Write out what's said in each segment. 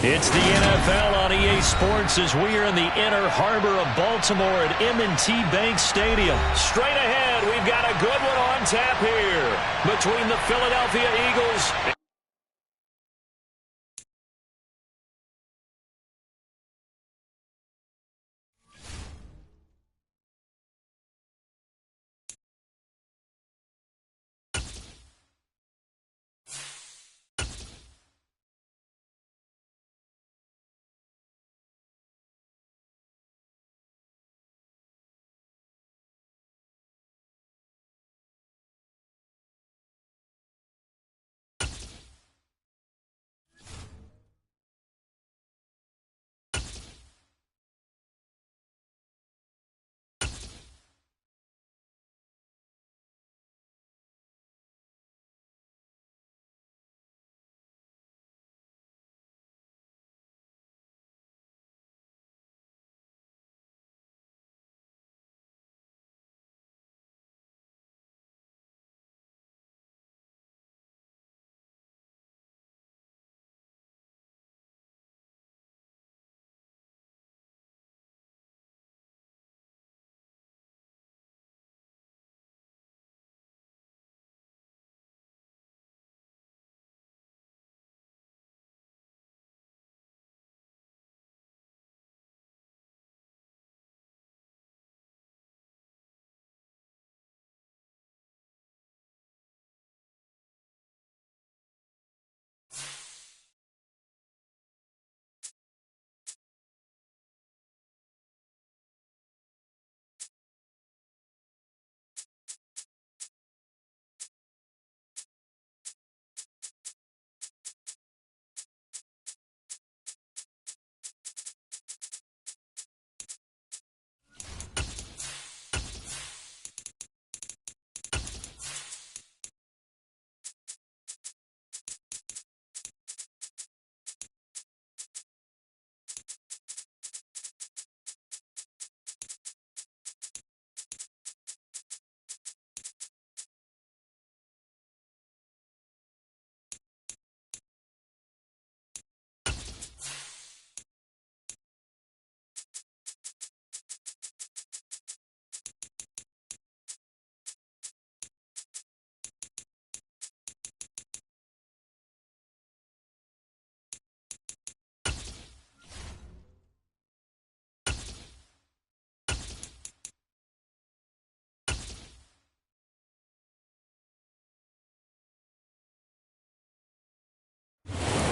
It's the NFL on EA Sports as we are in the inner harbor of Baltimore at M&T Bank Stadium. Straight ahead, we've got a good one on tap here between the Philadelphia Eagles and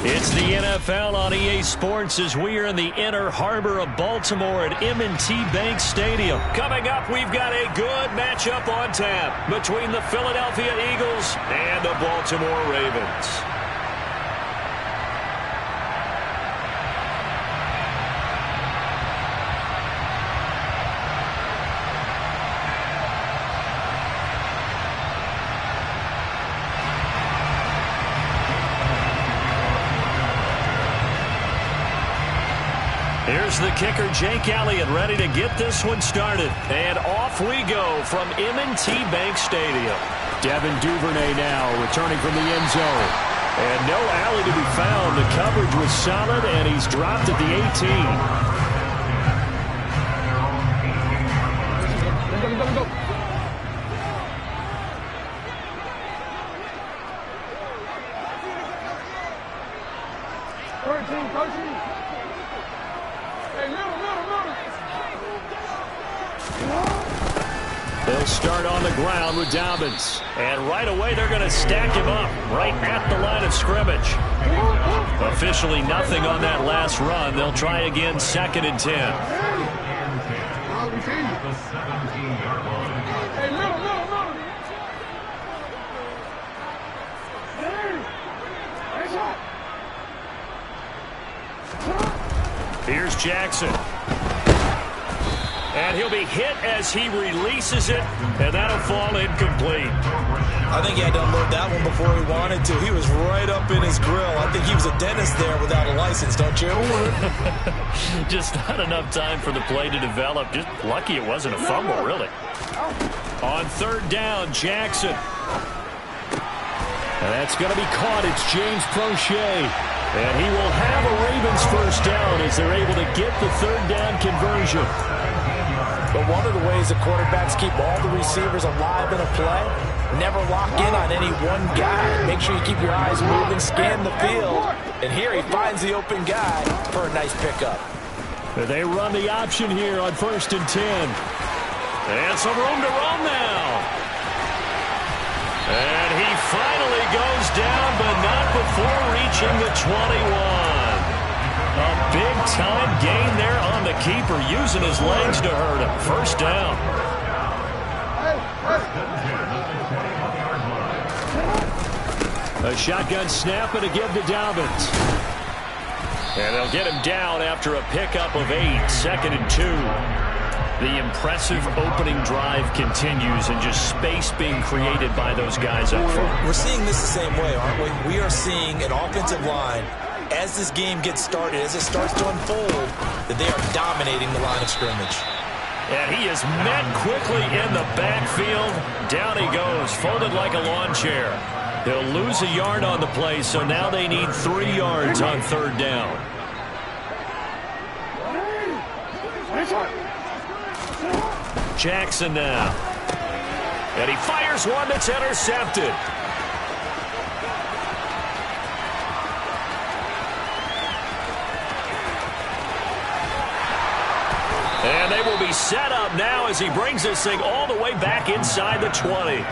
it's the NFL on EA Sports as we are in the inner harbor of Baltimore at M&T Bank Stadium. Coming up, we've got a good matchup on tap between the Philadelphia Eagles and the Baltimore Ravens. Here's the kicker, Jake Elliott, ready to get this one started. And off we go from M&T Bank Stadium. Devin Duvernay now returning from the end zone. And no alley to be found. The coverage was solid, and he's dropped at the 18. They'll start on the ground with Dobbins. And right away, they're going to stack him up right at the line of scrimmage. Officially nothing on that last run. They'll try again, 2nd and 10. Here's Jackson. And he'll be hit as he releases it, and that'll fall incomplete. I think he had to unload that one before he wanted to. He was right up in his grill. I think he was a dentist there without a license, don't you? Just not enough time for the play to develop. Just lucky it wasn't a fumble, really. On 3rd down, Jackson. And that's going to be caught. It's James Prochet. And he will have a Ravens first down as they're able to get the third down conversion. But one of the ways the quarterbacks keep all the receivers alive in a play, never lock in on any one guy. Make sure you keep your eyes moving, scan the field. And here he finds the open guy for a nice pickup. They run the option here on 1st and 10. And some room to run now. And he finally goes down, but not before reaching the 21. A big-time gain there on the keeper, using his legs to hurt him. First down. A shotgun snap and a give to Dobbins. And they'll get him down after a pickup of 8, 2nd and 2. The impressive opening drive continues, and just space being created by those guys up front. We're seeing this the same way, aren't we? We are seeing an offensive line, as this game gets started, as it starts to unfold, that they are dominating the line of scrimmage. And he is met quickly in the backfield. Down he goes, folded like a lawn chair. He'll lose a yard on the play, so now they need 3 yards on 3rd down. Jackson now. And he fires one that's intercepted. And they will be set up now as he brings this thing all the way back inside the 20.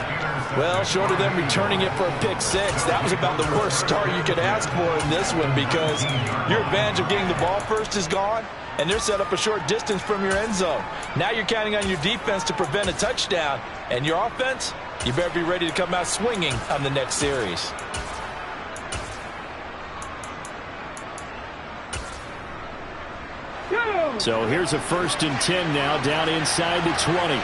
Well, short of them returning it for a pick 6, that was about the worst start you could ask for in this one, because your advantage of getting the ball first is gone, and they're set up a short distance from your end zone. Now you're counting on your defense to prevent a touchdown, and your offense, you better be ready to come out swinging on the next series. So here's a 1st and 10 now, down inside the 20.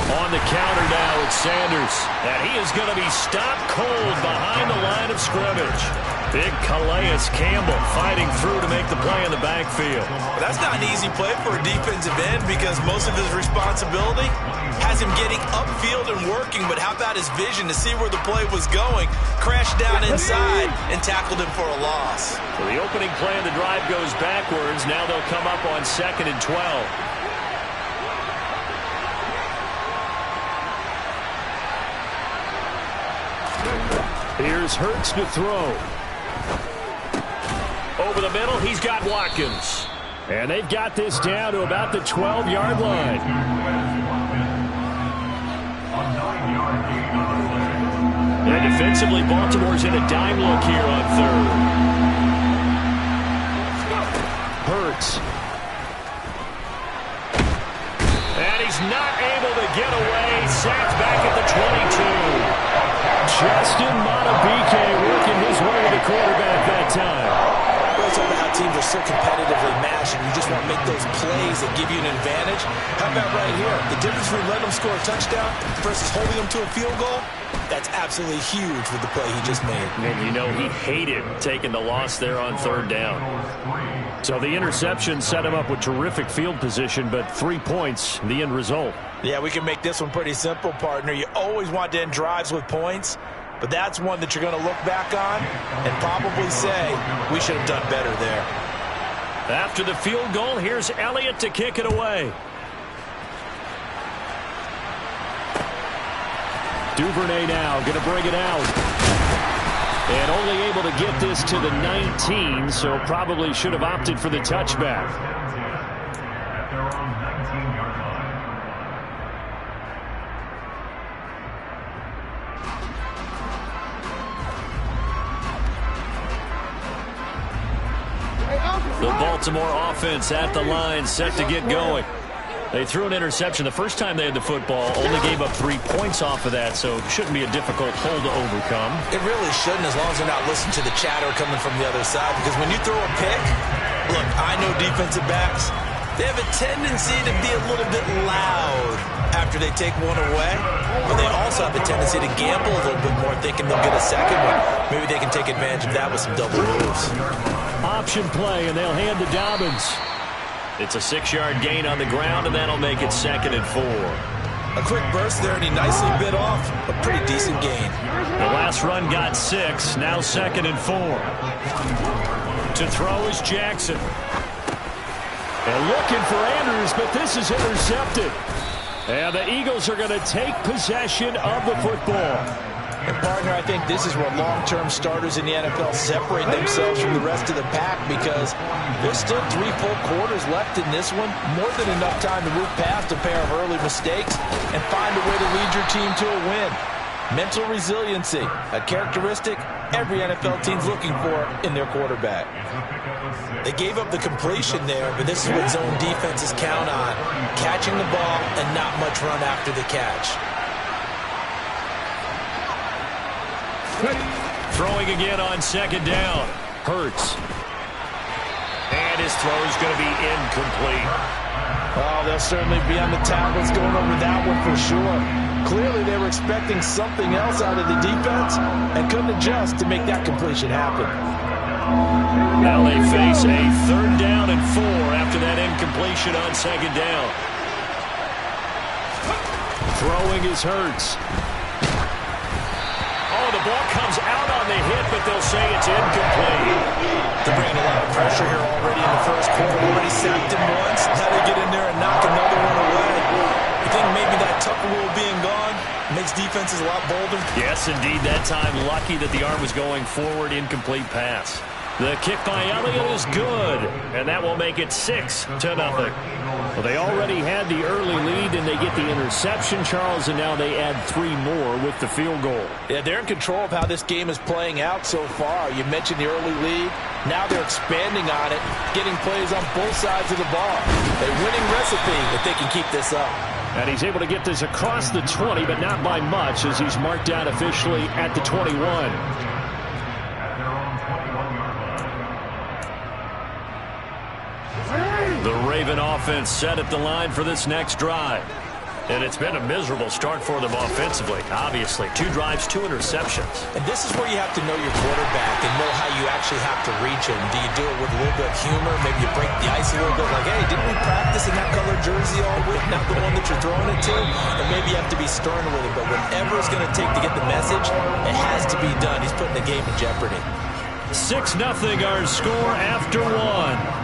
On the counter now, it's Sanders. And he is going to be stopped cold behind the line of scrimmage. Big Calais Campbell fighting through to make the play in the backfield. Well, that's not an easy play for a defensive end, because most of his responsibility has him getting upfield and working, but how about his vision to see where the play was going? Crashed down inside and tackled him for a loss. So the opening play of the drive goes backwards. Now they'll come up on 2nd and 12. Here's Hurts to throw. Over the middle, he's got Watkins. And they've got this down to about the 12-yard line. And defensively, Baltimore's in a dime look here on 3rd. Hurts. And he's not able to get away. Sacked back at the 22. Justin Madubuike working his way to the quarterback that time. Well, it's all about how teams are so competitively matched, and you just want to make those plays that give you an advantage. How about right here? The difference between letting them score a touchdown versus holding them to a field goal, that's absolutely huge with the play he just made. And you know he hated taking the loss there on 3rd down. So the interception set him up with terrific field position, but 3 points, the end result. Yeah, we can make this one pretty simple, partner. You always want to end drives with points, but that's one that you're going to look back on and probably say, we should have done better there. After the field goal, here's Elliott to kick it away. Duvernay now going to bring it out. And only able to get this to the 19, so probably should have opted for the touchback. The Baltimore offense at the line, set to get going. They threw an interception the first time they had the football, only gave up 3 points off of that, so it shouldn't be a difficult hole to overcome. It really shouldn't, as long as they're not listening to the chatter coming from the other side, because when you throw a pick, look, I know defensive backs, they have a tendency to be a little bit loud after they take one away, but they also have a tendency to gamble a little bit more, thinking they'll get a second one. Maybe they can take advantage of that with some double moves. Option play, and they'll hand to Dobbins. It's a 6-yard gain on the ground, and that'll make it 2nd and 4. A quick burst there, and he nicely bit off. A pretty decent gain. The last run got 6, now 2nd and 4. To throw is Jackson. And looking for Andrews, but this is intercepted. And the Eagles are going to take possession of the football. And partner, I think this is where long-term starters in the NFL separate themselves from the rest of the pack, because there's still 3 full quarters left in this one. More than enough time to move past a pair of early mistakes and find a way to lead your team to a win. Mental resiliency, a characteristic every NFL team's looking for in their quarterback. They gave up the completion there, but this is what zone defenses count on: catching the ball and not much run after the catch. Throwing again on 2nd down. Hurts. And his throw is going to be incomplete. Oh, they'll certainly be on the tablets going over that one for sure. Clearly they were expecting something else out of the defense and couldn't adjust to make that completion happen. Now they face a 3rd down and 4 after that incompletion on 2nd down. Throwing is Hurts. Oh, the ball comes out on the hit, but they'll say it's incomplete. They're bringing a lot of pressure here already in the first quarter. Already sacked him once. Now they get in there and knock another one away. I think maybe that Tucker rule being gone makes defenses a lot bolder. Yes, indeed. That time, lucky that the arm was going forward. Incomplete pass. The kick by Elliott is good, and that will make it 6-0. Well, they already had the early lead, and they get the interception, Charles, and now they add 3 more with the field goal. Yeah, they're in control of how this game is playing out so far. You mentioned the early lead. Now they're expanding on it, getting plays on both sides of the ball. A winning recipe if they can keep this up. And he's able to get this across the 20, but not by much, as he's marked out officially at the 21. The Raven offense set at the line for this next drive. And it's been a miserable start for them offensively, obviously. 2 drives, 2 interceptions. And this is where you have to know your quarterback and know how you actually have to reach him. Do you do it with a little bit of humor? Maybe you break the ice a little bit, like, hey, didn't we practice in that colored jersey all week? Not the one that you're throwing it to? And maybe you have to be stern with it. But whatever it's going to take to get the message, it has to be done. He's putting the game in jeopardy. 6-0 our score after 1.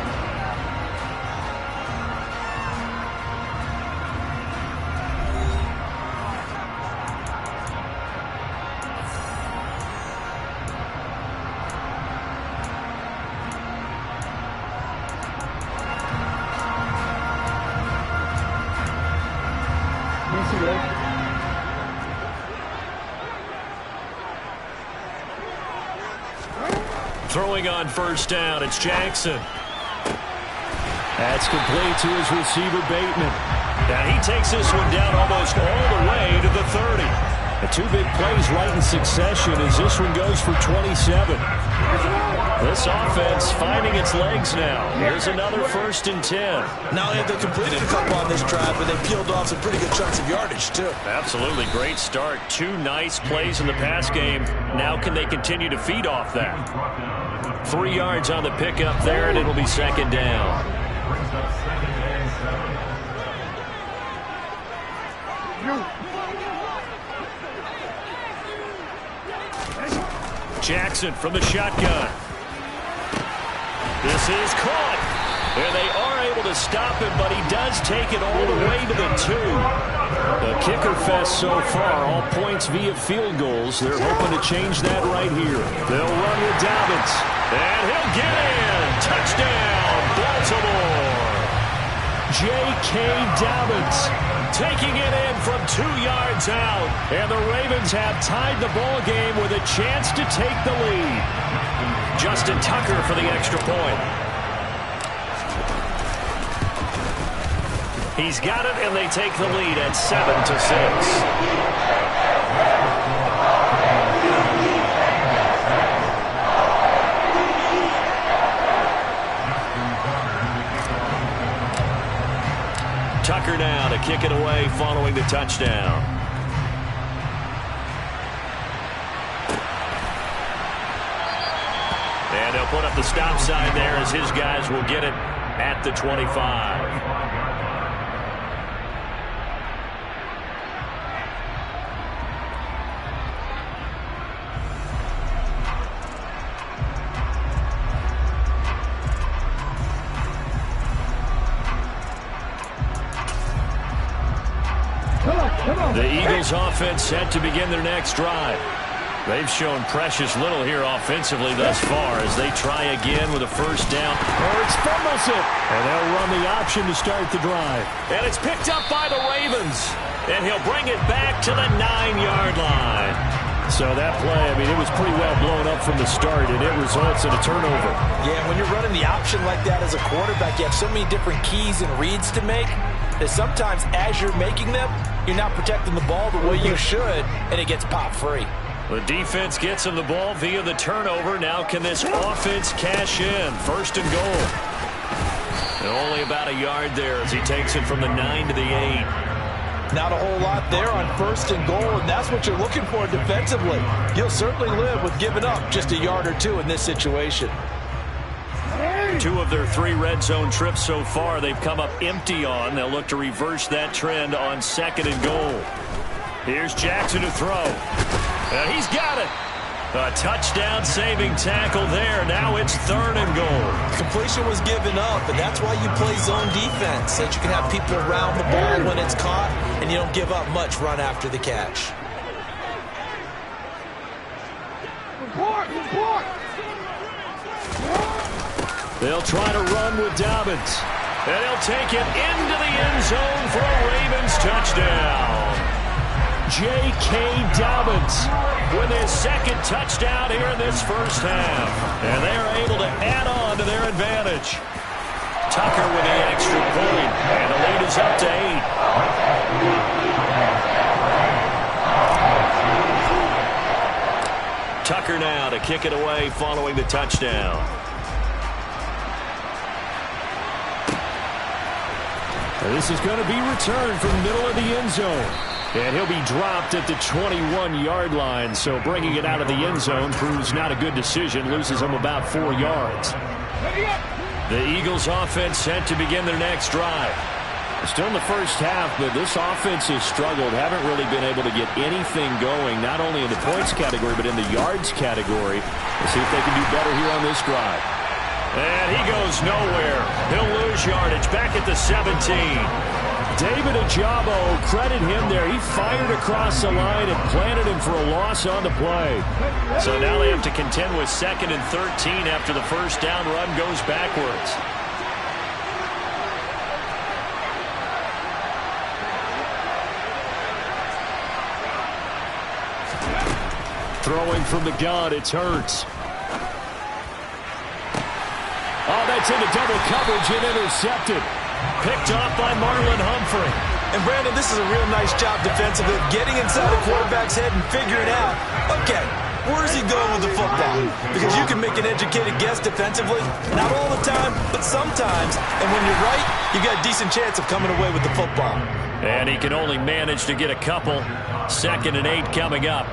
Throwing on 1st down, it's Jackson. That's complete to his receiver, Bateman. Now he takes this one down almost all the way to the 30. The 2 big plays right in succession as this one goes for 27. This offense finding its legs now. Here's another 1st and 10. Not only have they completed a couple on this drive, but they peeled off some pretty good chunks of yardage, too. Absolutely great start. 2 nice plays in the pass game. Now can they continue to feed off that? 3 yards on the pickup there, and it'll be 2nd down. Jackson from the shotgun. This is caught. And they are able to stop him, but he does take it all the way to the 2. The kicker fest so far, all points via field goals. They're hoping to change that right here. They'll run with Dobbins. And he'll get in. Touchdown, Baltimore. J.K. Dobbins taking it in from 2 yards out. And the Ravens have tied the ball game with a chance to take the lead. Justin Tucker for the extra point. He's got it, and they take the lead at 7-6. Tucker now to kick it away following the touchdown. And he'll put up the stop sign there as his guys will get it at the 25. The Eagles offense set to begin their next drive. They've shown precious little here offensively thus far as they try again with a first down. Hurts fumbles it. And they'll run the option to start the drive. And it's picked up by the Ravens. And he'll bring it back to the 9-yard line. So that play, I mean, it was pretty well blown up from the start, and it results in a turnover. Yeah, when you're running the option like that as a quarterback, you have so many different keys and reads to make that sometimes as you're making them, you're not protecting the ball the way you should, and it gets popped free. The defense gets him the ball via the turnover. Now can this offense cash in? First and goal. And only about a yard there as he takes it from the 9 to the 8. Not a whole lot there on first and goal, and that's what you're looking for defensively. You'll certainly live with giving up just a yard or two in this situation. 2 of their 3 red zone trips so far they've come up empty on. They'll look to reverse that trend on second and goal. Here's Jackson to throw. And he's got it. A touchdown-saving tackle there. Now it's third and goal. Completion was given up, and that's why you play zone defense, so that you can have people around the ball when it's caught, and you don't give up much run after the catch. They'll try to run with Dobbins. And he'll take it into the end zone for a Ravens touchdown. J.K. Dobbins with his second touchdown here in this first half. And they're able to add on to their advantage. Tucker with the extra point. And the lead is up to 8. Tucker now to kick it away following the touchdown. This is going to be returned from the middle of the end zone. And he'll be dropped at the 21-yard line. So bringing it out of the end zone proves not a good decision. Loses him about 4 yards. The Eagles offense set to begin their next drive. Still in the first half, but this offense has struggled. Haven't really been able to get anything going, not only in the points category, but in the yards category. Let's see if they can do better here on this drive. And he goes nowhere. He'll lose yardage back at the 17. David Ajabo, credit him there. He fired across the line and planted him for a loss on the play. So now they have to contend with 2nd and 13 after the first down run goes backwards. Throwing from the gun, it's Hurts. Oh, that's into double coverage and intercepted. Picked off by Marlon Humphrey. And, Brandon, this is a real nice job defensively, getting inside the quarterback's head and figuring out, okay, where is he going with the football? Because you can make an educated guess defensively, not all the time, but sometimes. And when you're right, you got a decent chance of coming away with the football. And he can only manage to get a couple. 2nd and 8 coming up.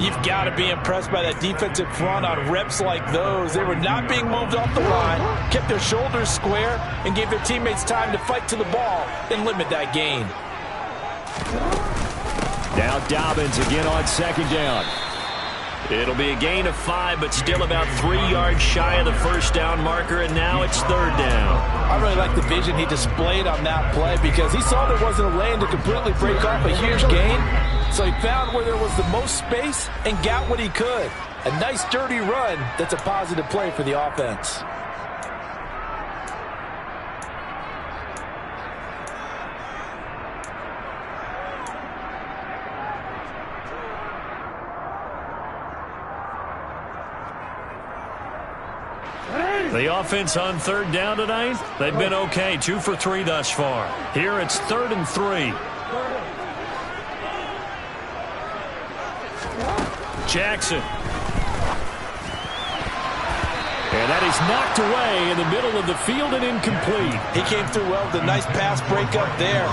You've got to be impressed by that defensive front on reps like those. They were not being moved off the line, kept their shoulders square, and gave their teammates time to fight to the ball and limit that gain. Now Dobbins again on 2nd down. It'll be a gain of 5, but still about 3 yards shy of the first down marker, and now it's 3rd down. I really like the vision he displayed on that play because he saw there wasn't a lane to completely break off a huge gain. So he found where there was the most space and got what he could. A nice, dirty run that's a positive play for the offense. The offense on 3rd down tonight, they've been okay. 2 for 3 thus far. Here it's 3rd and 3. Jackson. And that is knocked away in the middle of the field and incomplete. He came through well with a nice pass breakup there.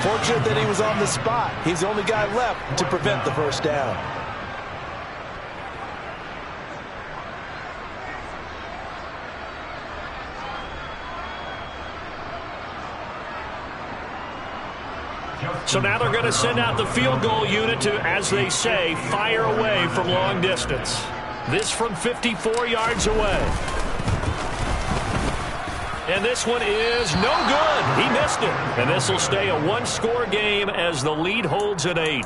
Fortunate that he was on the spot. He's the only guy left to prevent the first down. So now they're going to send out the field goal unit to, as they say, fire away from long distance. This from 54 yards away. And this one is no good. He missed it. And this will stay a one-score game as the lead holds at 8.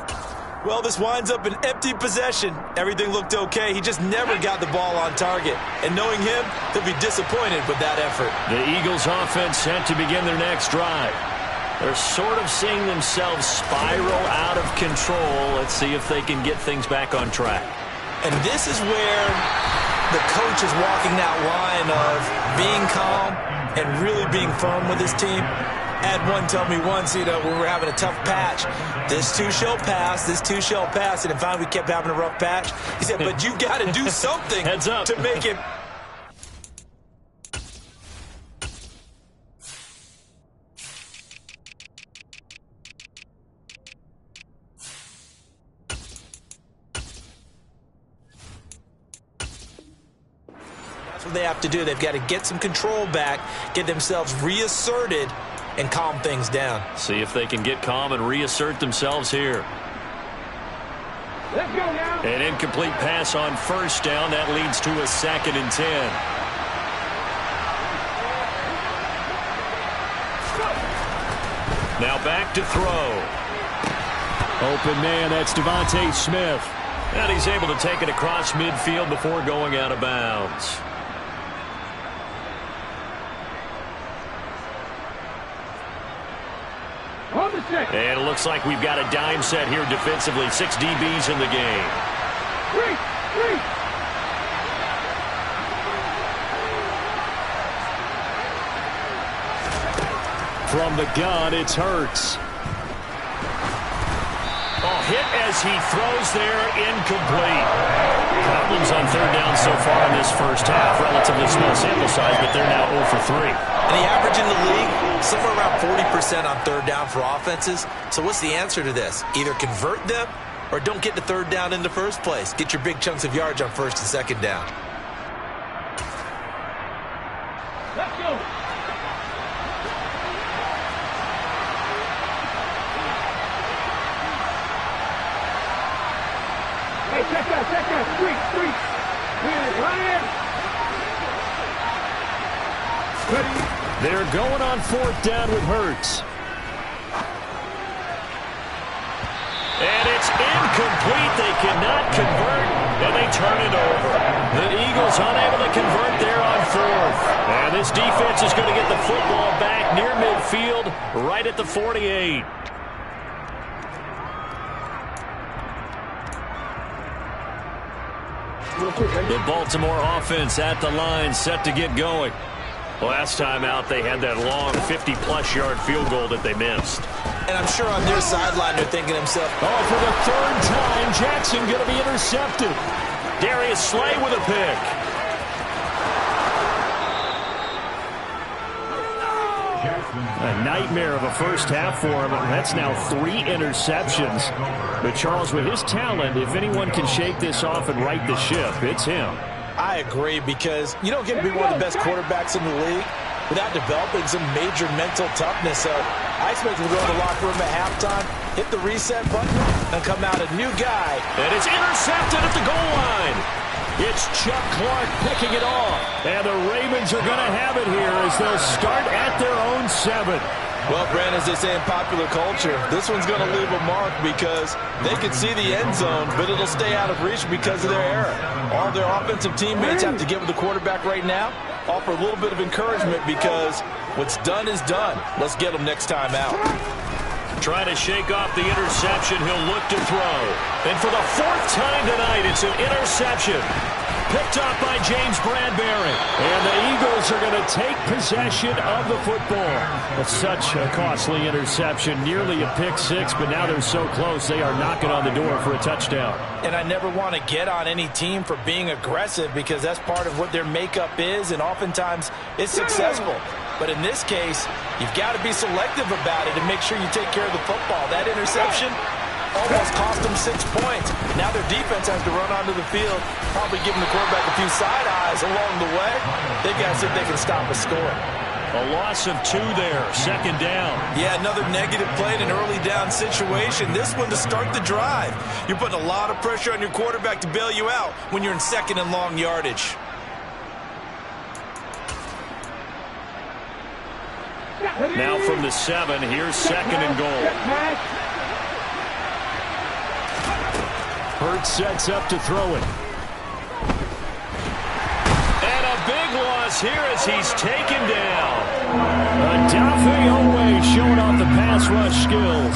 Well, this winds up an empty possession. Everything looked okay. He just never got the ball on target. And knowing him, he'll be disappointed with that effort. The Eagles offense set to begin their next drive. They're sort of seeing themselves spiral out of control. Let's see if they can get things back on track. And this is where the coach is walking that line of being calm and really being firm with his team. Had one tell me once, when we were having a tough patch, this too shall pass, this too shall pass. And finally we kept having a rough patch. He said, but you got to do something Heads up. to make it. That's what they have to do. They've got to get some control back, get themselves reasserted, and calm things down. See if they can get calm and reassert themselves here. Let's go now. An incomplete pass on first down. That leads to a 2nd and 10. Now back to throw. Open man, that's Devontae Smith. And he's able to take it across midfield before going out of bounds. And it looks like we've got a dime set here defensively. 6 DBs in the game. Three. From the gun, it's Hurts. Oh, hit as he throws there, incomplete. Problems on 3rd down so far in this first half. Relatively small sample size, but they're now 0 for 3. And the average in the league, somewhere around 40% on 3rd down for offenses. So what's the answer to this? Either convert them or don't get to 3rd down in the first place. Get your big chunks of yards on 1st and 2nd down. Let's go. Hey, check that. Street. Ryan. Ready. They're going on 4th down with Hurts. And it's incomplete. They cannot convert, and they turn it over. The Eagles unable to convert there on 4th. And this defense is going to get the football back near midfield, right at the 48. The Baltimore offense at the line, set to get going. Last time out, they had that long 50-plus yard field goal that they missed. And I'm sure on their sideline they're thinking to themselves, oh, for the 3rd time, Jackson going to be intercepted. Darius Slay with a pick. A nightmare of a first half for him. That's now 3 interceptions. But Charles, with his talent, if anyone can shake this off and right the ship, it's him. I agree, because you don't get to be one of the best quarterbacks in the league without developing some major mental toughness. So I expect him to go in the locker room at halftime, hit the reset button, and come out a new guy. And it's intercepted at the goal line. It's Chuck Clark picking it off. And the Ravens are going to have it here as they'll start at their own 7. Well, Brand, as they say in popular culture, this one's going to leave a mark because they can see the end zone, but it'll stay out of reach because of their error. All their offensive teammates have to give the quarterback right now, offer a little bit of encouragement because what's done is done. Let's get them next time out. Trying to shake off the interception. He'll look to throw. And for the 4th time tonight, it's an interception. picked up by James Bradbury. And the Eagles are going to take possession of the football. That's such a costly interception, nearly a pick six, but now they're so close they are knocking on the door for a touchdown. And I never want to get on any team for being aggressive because that's part of what their makeup is, and oftentimes it's successful. But in this case, you've got to be selective about it and make sure you take care of the football. That interception almost cost them 6 points. Now their defense has to run onto the field, probably giving the quarterback a few side eyes along the way. They've got to see if they can stop a score. A loss of 2 there, second down. Yeah, another negative play in an early down situation. This one to start the drive. You're putting a lot of pressure on your quarterback to bail you out when you're in second and long yardage. Now from the 7, here's second and goal. Hurts sets up to throw it. And a big loss here as he's taken down. Adafe Owe showing off the pass rush skills.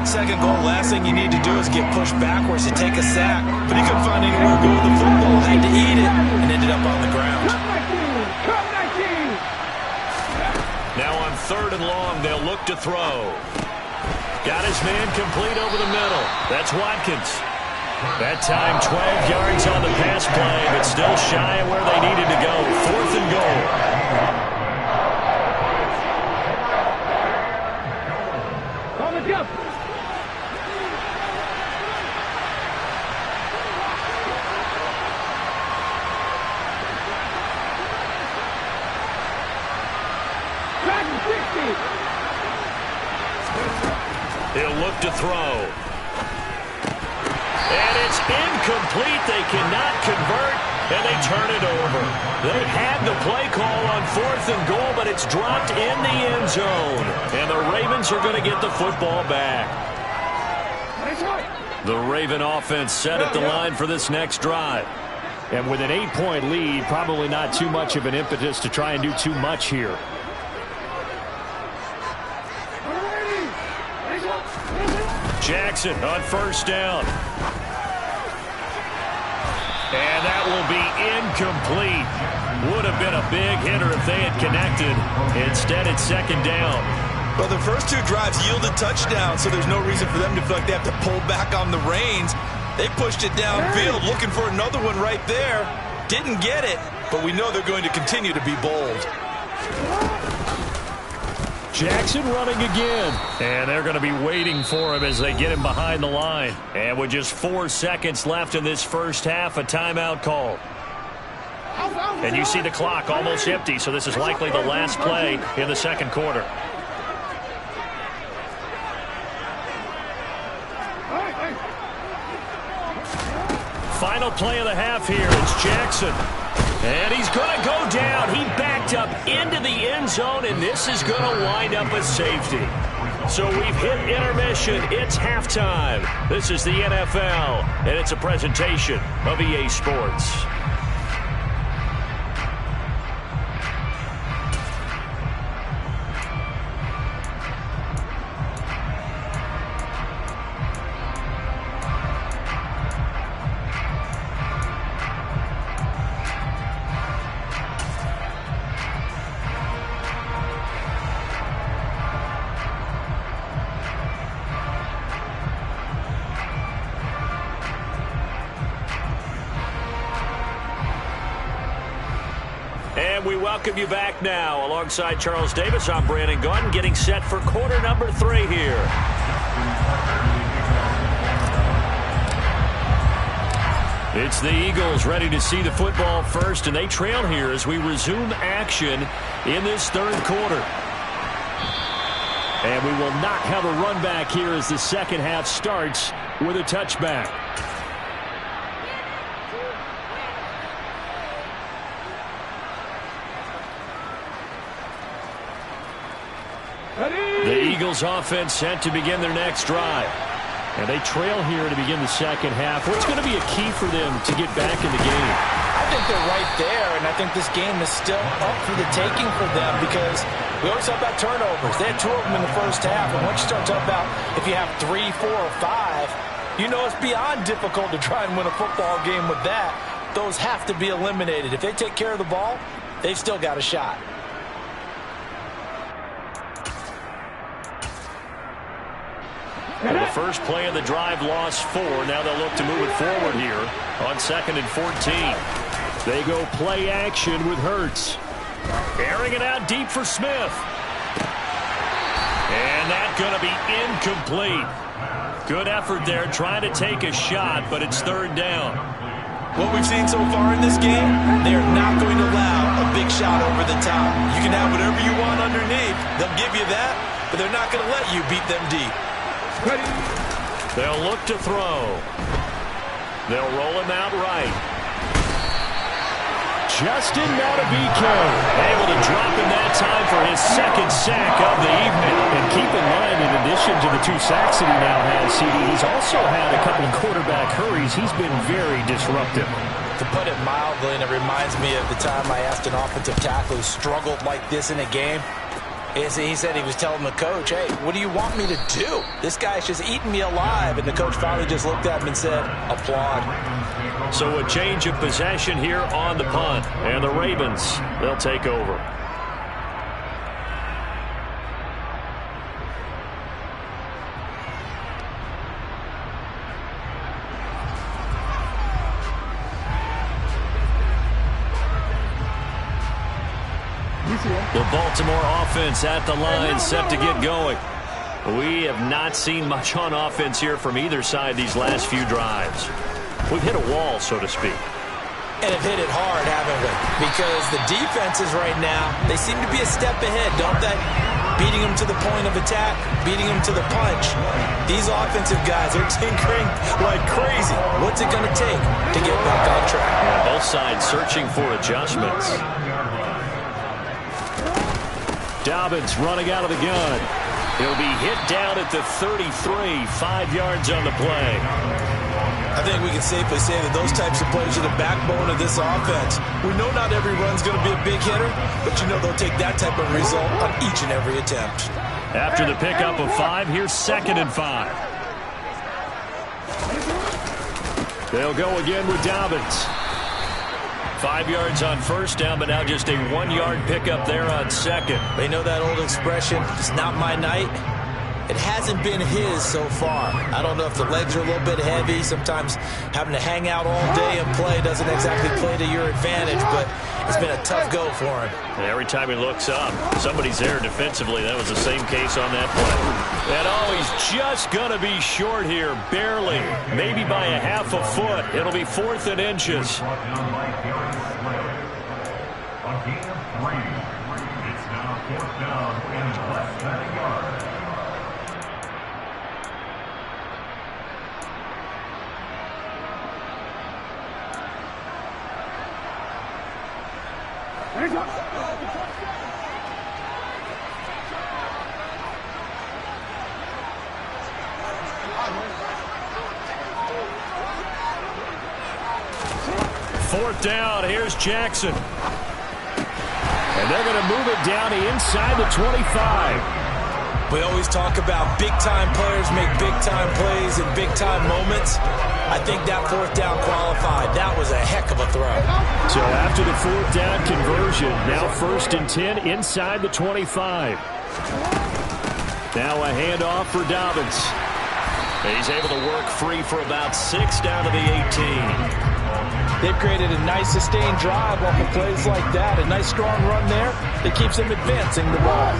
Second goal, last thing you need to do is get pushed backwards to take a sack. But he couldn't find anywhere to go with the football, had to eat it, and ended up on the ground. Now on third and long, they'll look to throw. Got his man complete over the middle. That's Watkins. That time 12 yards on the pass play, but still shy of where they needed to go. Fourth and goal. On the jump. He'll look to throw. And it's incomplete. They cannot convert, and they turn it over. They had the play call on fourth and goal, but it's dropped in the end zone. And the Ravens are going to get the football back. The Raven offense set at the line for this next drive. And with an 8-point lead, probably not too much of an impetus to try and do too much here. Jackson on first down. And that will be incomplete. Would have been a big hitter if they had connected. Instead, it's second down. Well, the first 2 drives yielded touchdowns, so there's no reason for them to feel like they have to pull back on the reins. They pushed it downfield, looking for another one right there. Didn't get it, but we know they're going to continue to be bold. Jackson running again. And they're going to be waiting for him as they get him behind the line. And with just 4 seconds left in this first half, a timeout call. And you see the clock almost empty, so this is likely the last play in the second quarter. Final play of the half here. It's Jackson. And he's going to go down. He backed up into the end zone, and this is going to wind up a safety. So we've hit intermission. It's halftime. This is the NFL, and it's a presentation of EA Sports. And we welcome you back now. Alongside Charles Davis, I'm Brandon Gaudin, getting set for quarter number 3 here. It's the Eagles ready to see the football first, and they trail here as we resume action in this third quarter. And we will not have a run back here as the second half starts with a touchback. The Eagles offense set to begin their next drive. And they trail here to begin the second half. What's going to be a key for them to get back in the game? I think they're right there, and I think this game is still up for the taking for them because we always talk about turnovers. They had 2 of them in the first half, and once you start talking about if you have 3, 4, or 5, you know it's beyond difficult to try and win a football game with that. those have to be eliminated. If they take care of the ball, they've still got a shot. And the first play of the drive lost 4. Now they'll look to move it forward here on 2nd and 14. They go play action with Hurts. Airing it out deep for Smith. And that's going to be incomplete. Good effort there trying to take a shot, but it's 3rd down. What we've seen so far in this game, they are not going to allow a big shot over the top. You can have whatever you want underneath. They'll give you that, but they're not going to let you beat them deep. They'll look to throw. They'll roll him out right. Justin Madubuike able to drop him that time for his 2nd sack of the evening. And keep in mind, in addition to the 2 sacks that he now has, CD, he's also had a couple of quarterback hurries. He's been very disruptive. To put it mildly, and it reminds me of the time I asked an offensive tackle who struggled like this in a game. He said he was telling the coach, hey, what do you want me to do? This guy's just eating me alive. And the coach finally just looked at him and said, applaud. So a change of possession here on the punt. And the Ravens, they'll take over. The Baltimore offense at the line, set to get going. We have not seen much on offense here from either side these last few drives. We've hit a wall, so to speak. And have hit it hard, haven't we? Because the defenses right now, they seem to be a step ahead, don't they? Beating them to the point of attack, beating them to the punch. These offensive guys are tinkering like crazy. What's it going to take to get back on track? Yeah, both sides searching for adjustments. Dobbins running out of the gun. He'll be hit down at the 33, 5 yards on the play. I think we can safely say that those types of plays are the backbone of this offense. We know not every run's going to be a big hitter, but you know they'll take that type of result on each and every attempt. After the pickup of 5, here's 2nd and 5. They'll go again with Dobbins. 5 yards on 1st down, but now just a 1-yard pickup there on 2nd. They know that old expression, it's not my night. It hasn't been his so far. I don't know if the legs are a little bit heavy. Sometimes having to hang out all day and play doesn't exactly play to your advantage, but it's been a tough go for him. And every time he looks up, somebody's there defensively. That was the same case on that play. And oh, he's just going to be short here, barely, maybe by a half a foot. It'll be 4th and inches. It's now 4th down and less than a yard. Fourth down, here's Jackson. And they're going to move it down to inside the 25. We always talk about big-time players make big-time plays in big-time moments. I think that 4th down qualified. That was a heck of a throw. So after the 4th down conversion, now 1st and 10 inside the 25. Now a handoff for Dobbins. He's able to work free for about 6 down to the 18. They've created a nice sustained drive off of plays like that. A nice strong run there that keeps them advancing the ball.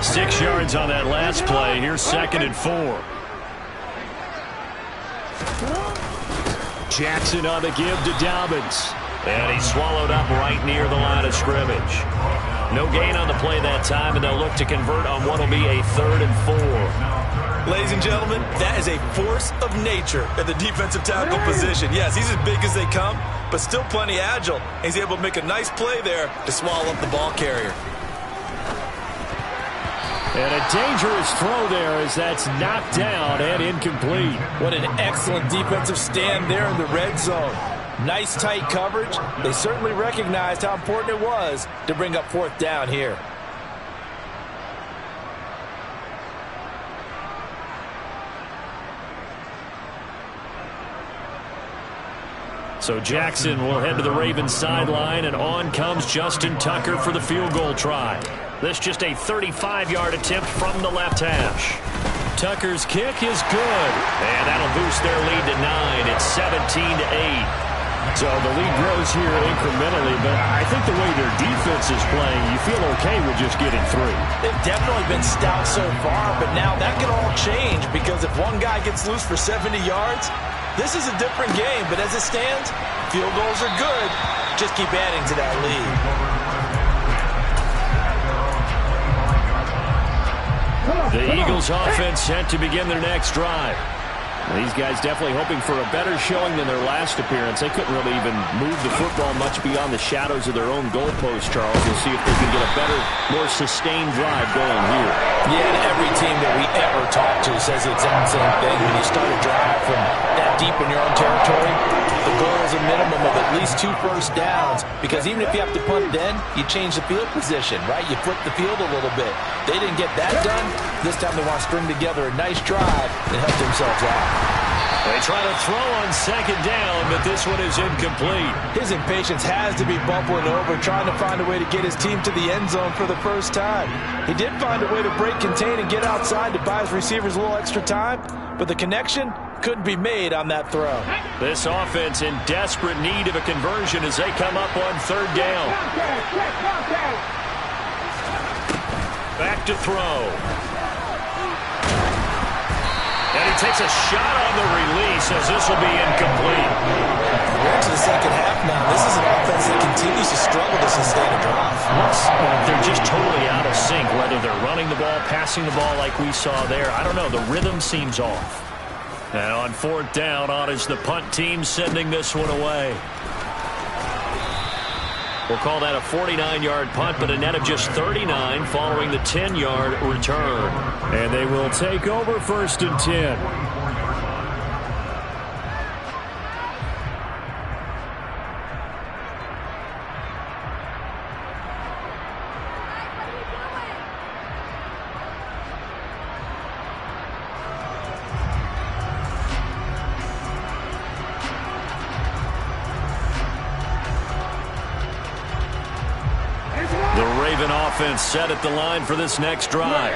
6 yards on that last play. Here's 2nd and 4. Jackson on the give to Dobbins. And he's swallowed up right near the line of scrimmage. No gain on the play that time, and they'll look to convert on what will be a 3rd and 4. Ladies and gentlemen, that is a force of nature at the defensive tackle position. Yes, he's as big as they come, but still plenty agile. He's able to make a nice play there to swallow up the ball carrier. And a dangerous throw there as that's knocked down and incomplete. What an excellent defensive stand there in the red zone. Nice tight coverage. They certainly recognized how important it was to bring up 4th down here. So Jackson will head to the Ravens sideline, and on comes Justin Tucker for the field goal try. This just a 35-yard attempt from the left hash. Tucker's kick is good, and that'll boost their lead to 9. It's 17-8. So the lead grows here incrementally, but I think the way their defense is playing, you feel okay with just getting 3. They've definitely been stout so far, but now that can all change because if one guy gets loose for 70 yards, this is a different game. But as it stands, field goals are good. Just keep adding to that lead. The Eagles offense set to begin their next drive. These guys definitely hoping for a better showing than their last appearance. They couldn't really even move the football much beyond the shadows of their own goalpost, Charles. We'll see if they can get a better, more sustained drive going here. Yeah, and every team that we ever talk to says the exact same thing. When you start a drive from that deep in your own territory, the goal is a minimum of at least 2 first downs, because even if you have to punt then, you change the field position, right? You flip the field a little bit. They didn't get that done. This time they want to string together a nice drive and help themselves out. They try to throw on second down, but this one is incomplete. His impatience has to be bubbling over, trying to find a way to get his team to the end zone for the first time. He did find a way to break, contain, and get outside to buy his receivers a little extra time, but the connection couldn't be made on that throw. This offense in desperate need of a conversion as they come up on third down. Back to throw. And he takes a shot on the release as this will be incomplete. We're into the second half now. This is an offense that continues to struggle to sustain a drive. They're just totally out of sync, whether they're running the ball, passing the ball like we saw there. I don't know. The rhythm seems off. And on fourth down, on is the punt team sending this one away. We'll call that a 49-yard punt, but a net of just 39 following the 10-yard return. And they will take over first and 10. Offense set at the line for this next drive.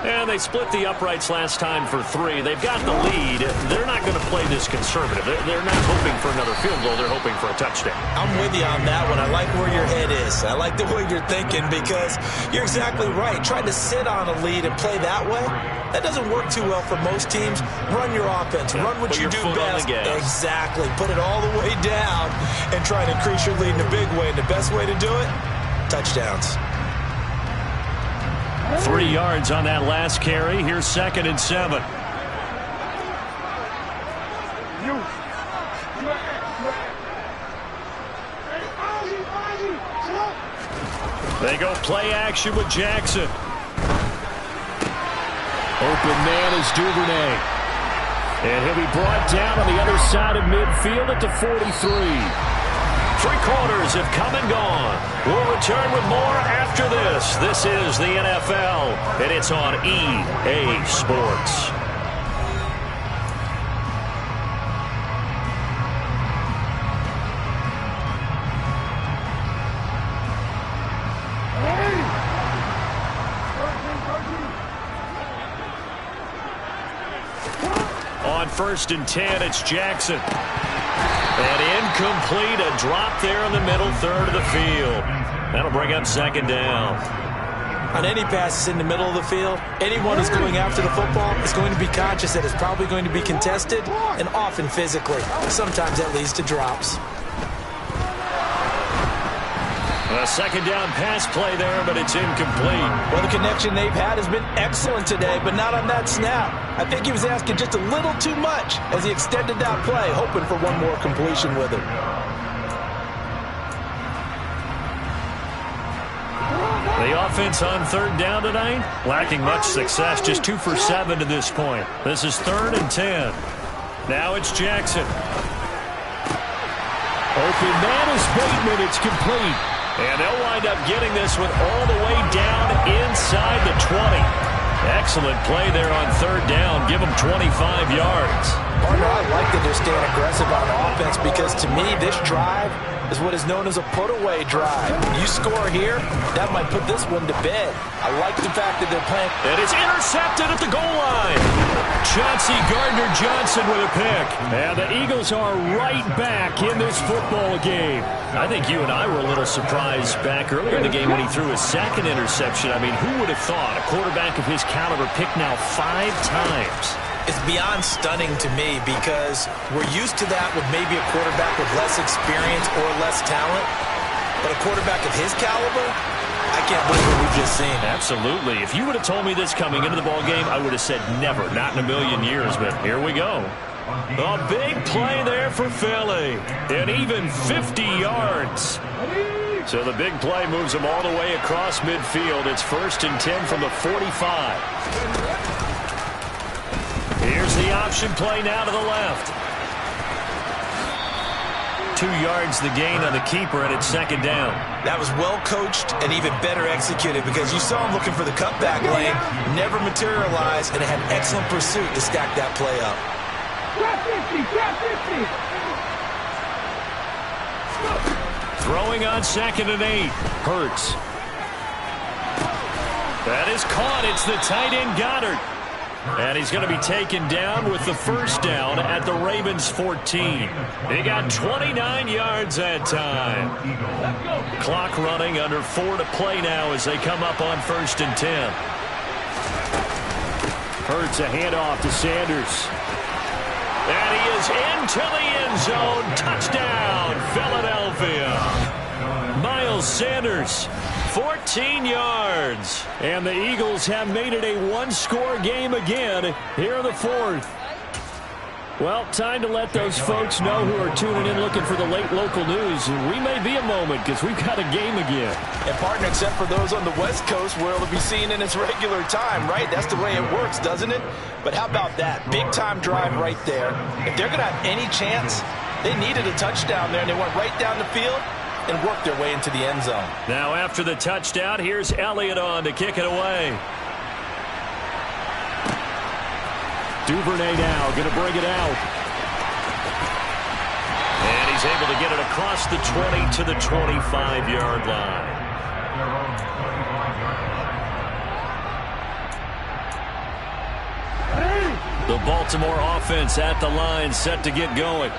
And they split the uprights last time for 3. They've got the lead. They're not going to play this conservative. They're not hoping for another field goal. They're hoping for a touchdown. I'm with you on that one. I like where your head is. I like the way you're thinking because you're exactly right. Trying to sit on a lead and play that way, that doesn't work too well for most teams. Run your offense. Run what you do best. Exactly. Put it all the way down and try to increase your lead in a big way. And the best way to do it, touchdowns. 3 yards on that last carry. Here's 2nd and 7. They go play action with Jackson. Open man is Duvernay. And he'll be brought down on the other side of midfield at the 43. 3 quarters have come and gone. We'll return with more after this. This is the NFL, and it's on EA Sports. On 1st and 10, it's Jackson. And incomplete, a drop there in the middle third of the field. That'll bring up 2nd down. On any passes in the middle of the field, anyone who's going after the football is going to be conscious that it's probably going to be contested and often physically. Sometimes that leads to drops. A 2nd down pass play there, but it's incomplete. Well, the connection they've had has been excellent today, but not on that snap. I think he was asking just a little too much as he extended that play, hoping for one more completion with it. The offense on 3rd down tonight, lacking much success, just 2 for 7 to this point. This is 3rd and 10. Now it's Jackson. Open man is Bateman. It's complete. And they'll wind up getting this one all the way down inside the 20. Excellent play there on third down. Give them 25 yards. Partner, I like that they're staying aggressive on offense because to me, this drive is what is known as a put-away drive. You score here, that might put this one to bed. I like the fact that they're playing. And it's intercepted at the goal line. Chauncey Gardner-Johnson with a pick. And the Eagles are right back in this football game. I think you and I were a little surprised back earlier in the game when he threw his second interception. I mean, who would have thought a quarterback of his caliber picked now 5 times? It's beyond stunning to me because we're used to that with maybe a quarterback with less experience or less talent. But a quarterback of his caliber, I can't believe what we've just seen. Absolutely. If you would have told me this coming into the ball game, I would have said never, not in a million years. But here we go. A big play there for Philly. And even 50 yards. So the big play moves them all the way across midfield. It's 1st and 10 from the 45. Here's the option play now to the left. 2 yards the gain on the keeper, and it's 2nd down. That was well coached and even better executed because you saw him looking for the cutback lane, never materialized, and had excellent pursuit to stack that play up. Throwing on 2nd and 8. Hurts. That is caught. It's the tight end Goddard. And he's going to be taken down with the 1st down at the Ravens 14. They got 29 yards that time. Clock running, under 4 to play now as they come up on 1st and 10. Hurts a handoff to Sanders. And he is into the end zone. Touchdown, Philadelphia. Miles Sanders. 14 yards. And the Eagles have made it a one-score game again here in the 4th. Well, time to let those folks know who are tuning in looking for the late local news. We may be a moment because we've got a game again. And partner, except for those on the West Coast where it'll be seen in its regular time, right? That's the way it works, doesn't it? But how about that? Big-time drive right there. If they're going to have any chance, they needed a touchdown there, and they went right down the field and worked their way into the end zone. Now after the touchdown, here's Elliott on to kick it away. Duvernay now going to bring it out. And he's able to get it across the 20 to the 25-yard line. The Baltimore offense at the line, set to get going.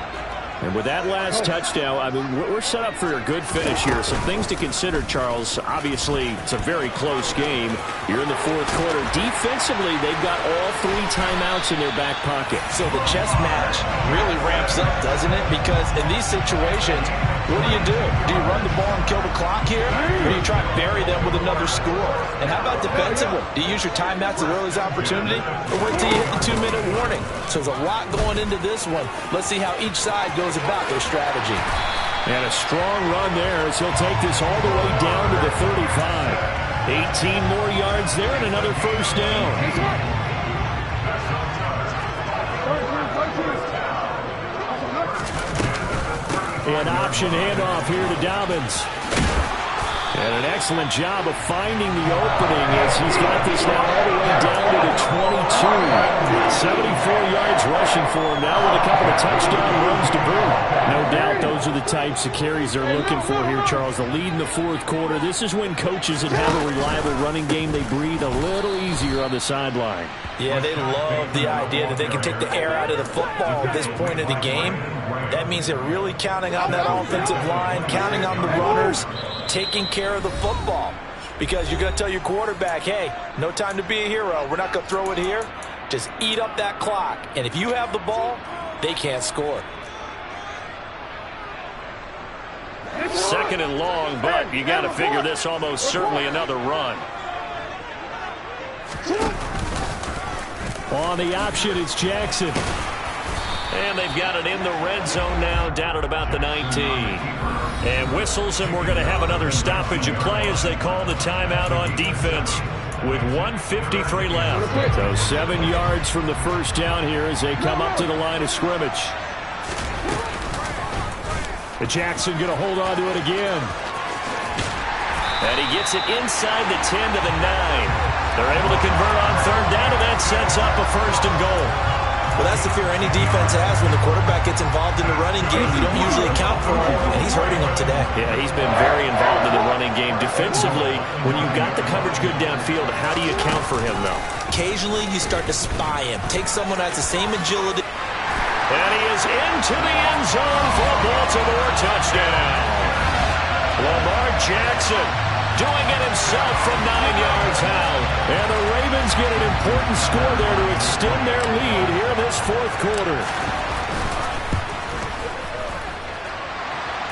And with that last touchdown, I mean, we're set up for a good finish here. Some things to consider, Charles. Obviously, it's a very close game. You're in the 4th quarter. Defensively, they've got all 3 timeouts in their back pocket. So the chess match really ramps up, doesn't it? Because in these situations, what do? Do you run the ball and kill the clock here? Or do you try to bury them with another score? And how about defensively? Do you use your timeouts as early as opportunity? Or wait till you hit the 2-minute warning? So there's a lot going into this one. Let's see how each side goes about their strategy. And a strong run there as he'll take this all the way down to the 35. 18 more yards there and another 1st down. An option handoff here to Dobbins. And an excellent job of finding the opening as he's got this now all the way down to the 22. 74 yards rushing for him now with a couple of touchdown runs to boot. No doubt those are the types of carries they're looking for here, Charles. The lead in the 4th quarter. This is when coaches that have a reliable running game, they breathe a little easier on the sideline. Yeah, they love the idea that they can take the air out of the football at this point of the game. That means they're really counting on that offensive line, counting on the runners, taking care of the football. Because you're going to tell your quarterback, hey, no time to be a hero. We're not going to throw it here. Just eat up that clock. And if you have the ball, they can't score. 2nd and long, but you got to figure this almost certainly another run. On the option, it's Jackson. And they've got it in the red zone now, down at about the 19. And whistles, and we're going to have another stoppage of play as they call the timeout on defense with 1:53 left. So 7 yards from the 1st down here as they come up to the line of scrimmage. Jackson going to hold on to it again. And he gets it inside the 10 to the 9. They're able to convert on third down, and that sets up a first and goal. Well, that's the fear any defense has when the quarterback gets involved in the running game. You don't usually account for him, and he's hurting them today. Yeah, he's been very involved in the running game. Defensively, when you've got the coverage good downfield, how do you account for him, though? Occasionally, you start to spy him. Take someone who has the same agility. And he is into the end zone for a Baltimore touchdown. Lamar Jackson doing it himself from 9 yards out. And the Ravens get an important score there to extend their lead here in this fourth quarter.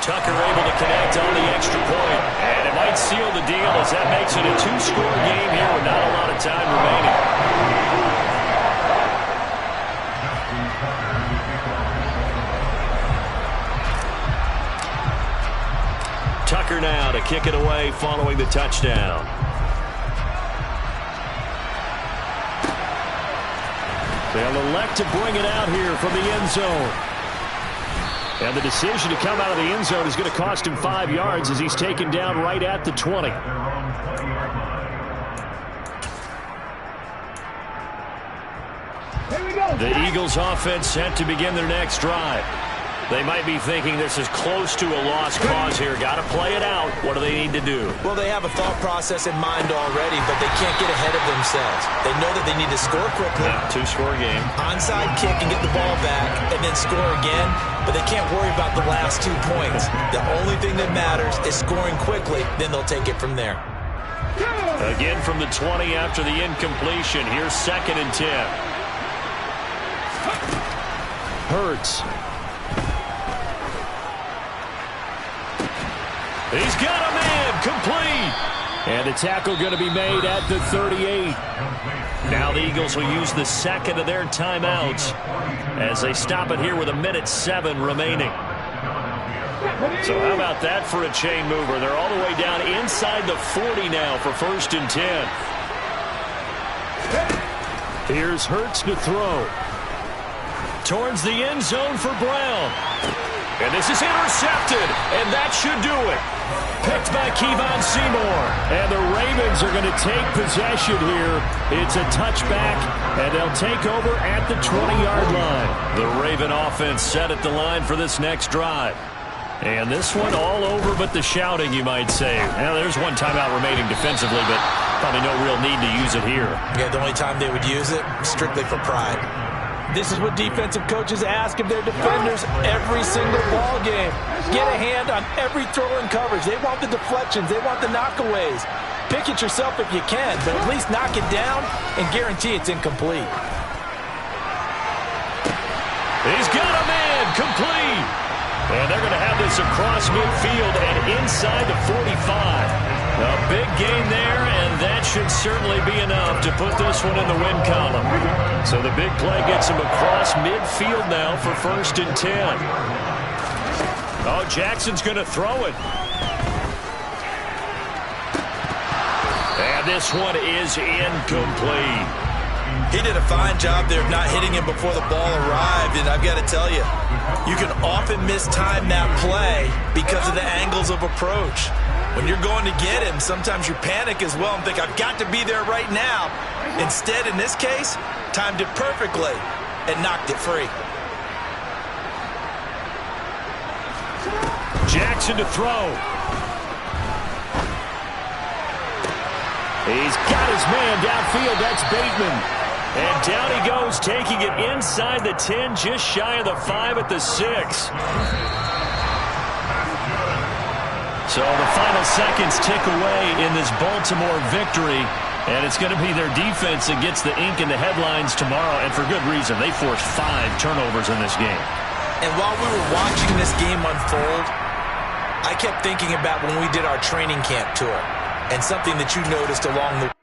Tucker able to connect on the extra point. And it might seal the deal as that makes it a two-score game here with not a lot of time remaining. Tucker now to kick it away following the touchdown. They'll elect to bring it out here from the end zone. And the decision to come out of the end zone is going to cost him 5 yards as he's taken down right at the 20. The Eagles offense set to begin their next drive. They might be thinking this is close to a lost cause here. Got to play it out. What do they need to do? Well, they have a thought process in mind already, but they can't get ahead of themselves. They know that they need to score quickly. Two-score game. Onside kick and get the ball back and then score again, but they can't worry about the last 2 points. The only thing that matters is scoring quickly, then they'll take it from there. Again from the 20 after the incompletion. Here's 2nd and 10. Hurts. He's got a man complete. And the tackle going to be made at the 38. Now the Eagles will use the second of their timeouts as they stop it here with 1:07 remaining. So how about that for a chain mover? They're all the way down inside the 40 now for 1st and 10. Here's Hurts to throw. Towards the end zone for Brown. And this is intercepted, and that should do it. Picked by Kevon Seymour. And the Ravens are going to take possession here. It's a touchback, and they'll take over at the 20-yard line. The Raven offense set at the line for this next drive. And this one all over but the shouting, you might say. Now, there's one timeout remaining defensively, but probably no real need to use it here. Yeah, the only time they would use it, strictly for pride. This is what defensive coaches ask of their defenders every single ball game. Get a hand on every throw in coverage. They want the deflections. They want the knockaways. Pick it yourself if you can, but at least knock it down and guarantee it's incomplete. He's got a man complete. And they're going to have this across midfield and inside the 45. A big gain there, and that should certainly be enough to put this one in the win column. So the big play gets him across midfield now for 1st and 10. Oh, Jackson's going to throw it. And this one is incomplete. He did a fine job there of not hitting him before the ball arrived, and I've got to tell you, you can often mistime that play because of the angles of approach. When you're going to get him, sometimes you panic as well and think, I've got to be there right now. Instead, in this case, timed it perfectly and knocked it free. Jackson to throw. He's got his man downfield. That's Bateman. And down he goes, taking it inside the 10, just shy of the 5 at the 6. So the final seconds tick away in this Baltimore victory, and it's going to be their defense that gets the ink in the headlines tomorrow, and for good reason. They forced 5 turnovers in this game. And while we were watching this game unfold, I kept thinking about when we did our training camp tour and something that you noticed along the way.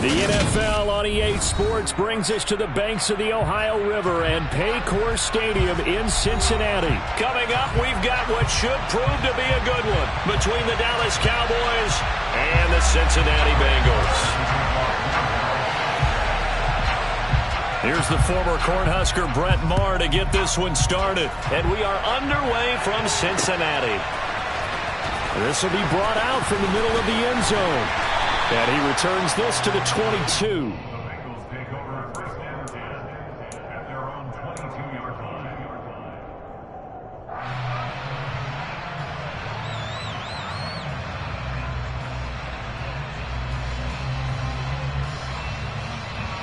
The NFL on EA Sports brings us to the banks of the Ohio River and Paycor Stadium in Cincinnati. Coming up, we've got what should prove to be a good one between the Dallas Cowboys and the Cincinnati Bengals. Here's the former Cornhusker Brett Maher to get this one started. And we are underway from Cincinnati. This will be brought out from the middle of the end zone. And he returns this to the 22. The Bengals take over first and 10 at their own 22-yard line.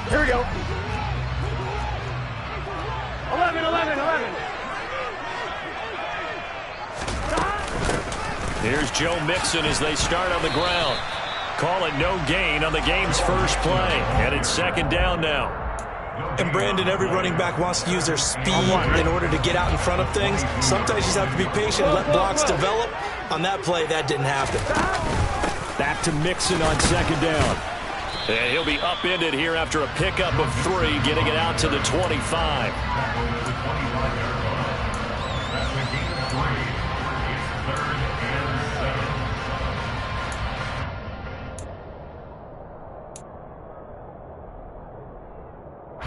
Here we go. 11. Here's Joe Mixon as they start on the ground. Call it no gain on the game's first play. And it's second down now. And Brandon, every running back wants to use their speed in order to get out in front of things. Sometimes you just have to be patient, let blocks develop. On that play, that didn't happen. Back to Mixon on second down. And he'll be upended here after a pickup of 3, getting it out to the 25.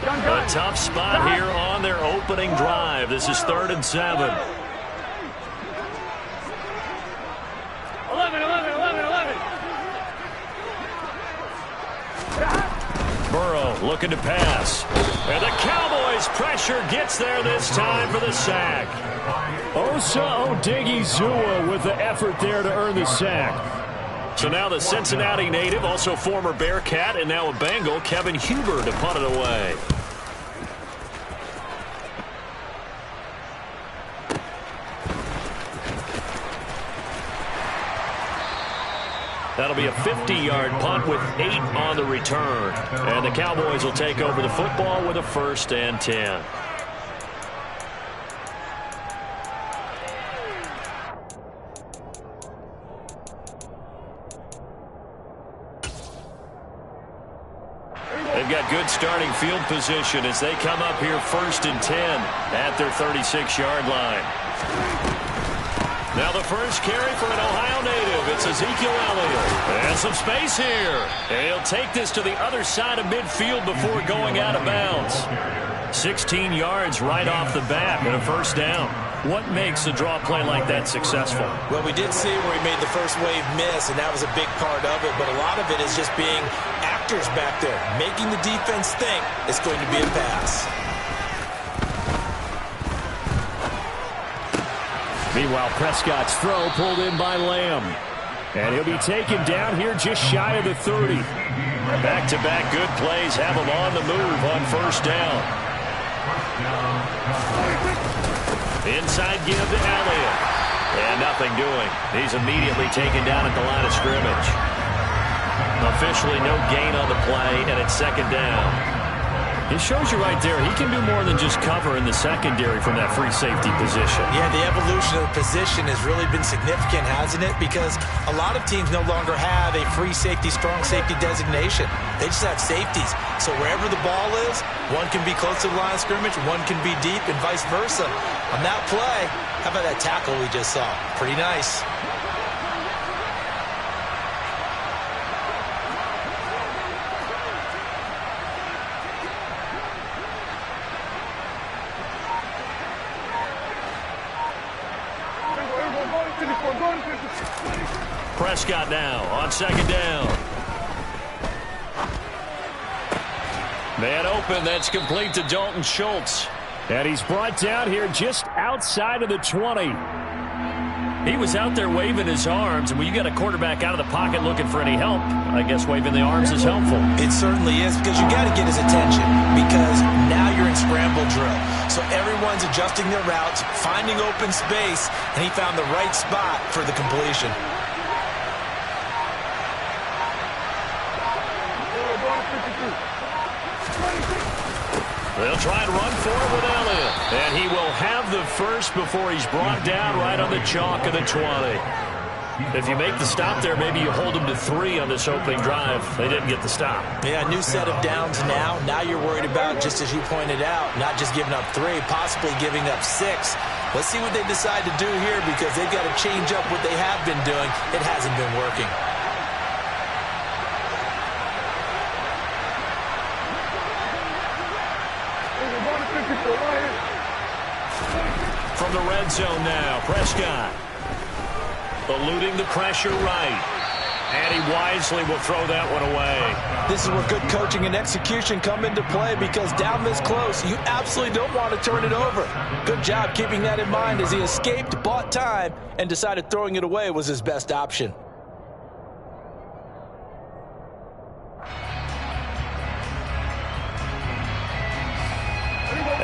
A tough spot here on their opening drive. This is 3rd and 7. 11. Burrow looking to pass. And the Cowboys pressure gets there this time for the sack. Osa Odighizuwa with the effort there to earn the sack. So now the Cincinnati native, also former Bearcat and now a Bengal, Kevin Huber to punt it away. That'll be a 50-yard punt with 8 on the return. And the Cowboys will take over the football with a 1st and 10. They've got good starting field position as they come up here 1st and 10 at their 36-yard line. Now the first carry for an Ohio native. It's Ezekiel Elliott. And some space here. And he'll take this to the other side of midfield before going out of bounds. 16 yards right off the bat and a 1st down. What makes a draw play like that successful? Well, we did see where he made the first wave miss, and that was a big part of it. But a lot of it is just being actors back there, making the defense think it's going to be a pass. Meanwhile, Prescott's throw pulled in by Lamb. And he'll be taken down here just shy of the 30. Back-to-back good plays have him on the move on 1st down. Inside give to Elliott. And nothing doing. He's immediately taken down at the line of scrimmage. Officially no gain on the play, and it's 2nd down. It shows you right there, he can do more than just cover in the secondary from that free safety position. Yeah, the evolution of the position has really been significant, hasn't it? Because a lot of teams no longer have a free safety, strong safety designation. They just have safeties. So wherever the ball is, one can be close to the line of scrimmage, one can be deep, and vice versa. On that play, how about that tackle we just saw? Pretty nice. Prescott now on 2nd down. Man open, that's complete to Dalton Schultz. And he's brought down here just outside of the 20. He was out there waving his arms, and when you got a quarterback out of the pocket looking for any help, I guess waving the arms is helpful. It certainly is, because you got to get his attention, because now you're in scramble drill. So everyone's adjusting their routes, finding open space, and he found the right spot for the completion. They'll try and run for it with Elliott. And he will have the first before he's brought down right on the chalk of the 20. If you make the stop there, maybe you hold them to 3 on this opening drive. They didn't get the stop. Yeah, new set of downs now. Now you're worried about, just as you pointed out, not just giving up 3, possibly giving up 6. Let's see what they decide to do here, because they've got to change up what they have been doing. It hasn't been working. From the red zone now, Prescott. Eluding the pressure right. And he wisely will throw that one away. This is where good coaching and execution come into play, because down this close, you absolutely don't want to turn it over. Good job keeping that in mind as he escaped, bought time, and decided throwing it away was his best option.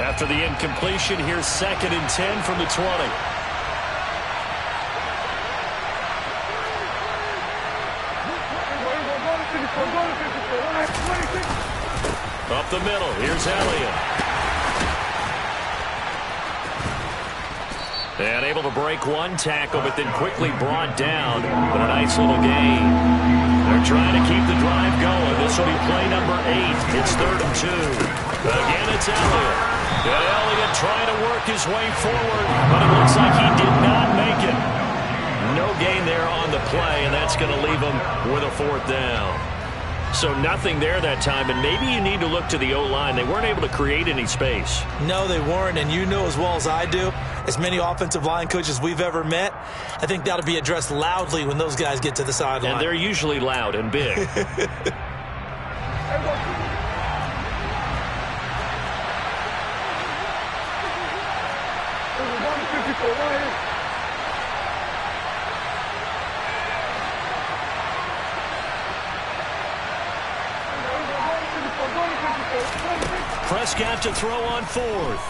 After the incompletion, here's 2nd and 10 from the 20. Up the middle, here's Elliott. And able to break one tackle, but then quickly brought down. But a nice little gain. They're trying to keep the drive going. This will be play number 8. It's 3rd and 2. Again, it's Elliott. And Elliott trying to work his way forward, but it looks like he did not make it. No gain there on the play, and that's going to leave him with a 4th down. So nothing there that time, and maybe you need to look to the O-line. They weren't able to create any space. No, they weren't, and you know as well as I do, as many offensive line coaches we've ever met, I think that'll be addressed loudly when those guys get to the sideline. And they're usually loud and big. Prescott to throw on 4th.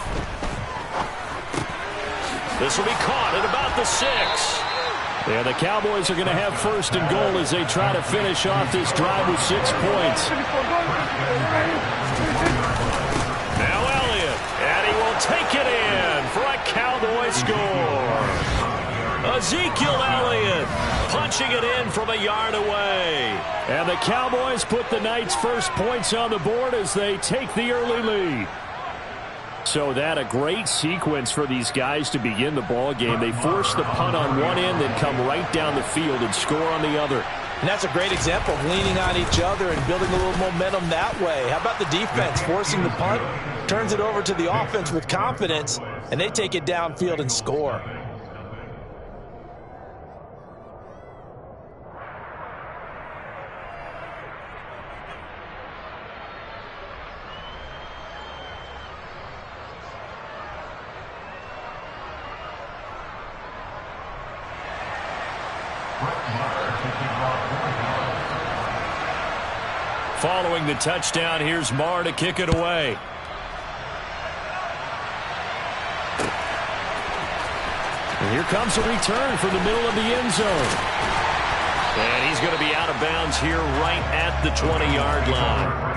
This will be caught at about the 6. Yeah, the Cowboys are going to have 1st and goal as they try to finish off this drive with 6 points. Now Elliott, and he will take it in for a Cowboy score. Ezekiel Elliott punching it in from a yard away. And the Cowboys put the Knights' first points on the board as they take the early lead. So that a great sequence for these guys to begin the ball game. They force the punt on one end, then come right down the field and score on the other. And that's a great example of leaning on each other and building a little momentum that way. How about the defense forcing the punt, turns it over to the offense with confidence, and they take it downfield and score. Following the touchdown, here's Marr to kick it away. And here comes a return from the middle of the end zone. And he's going to be out of bounds here right at the 20-yard line.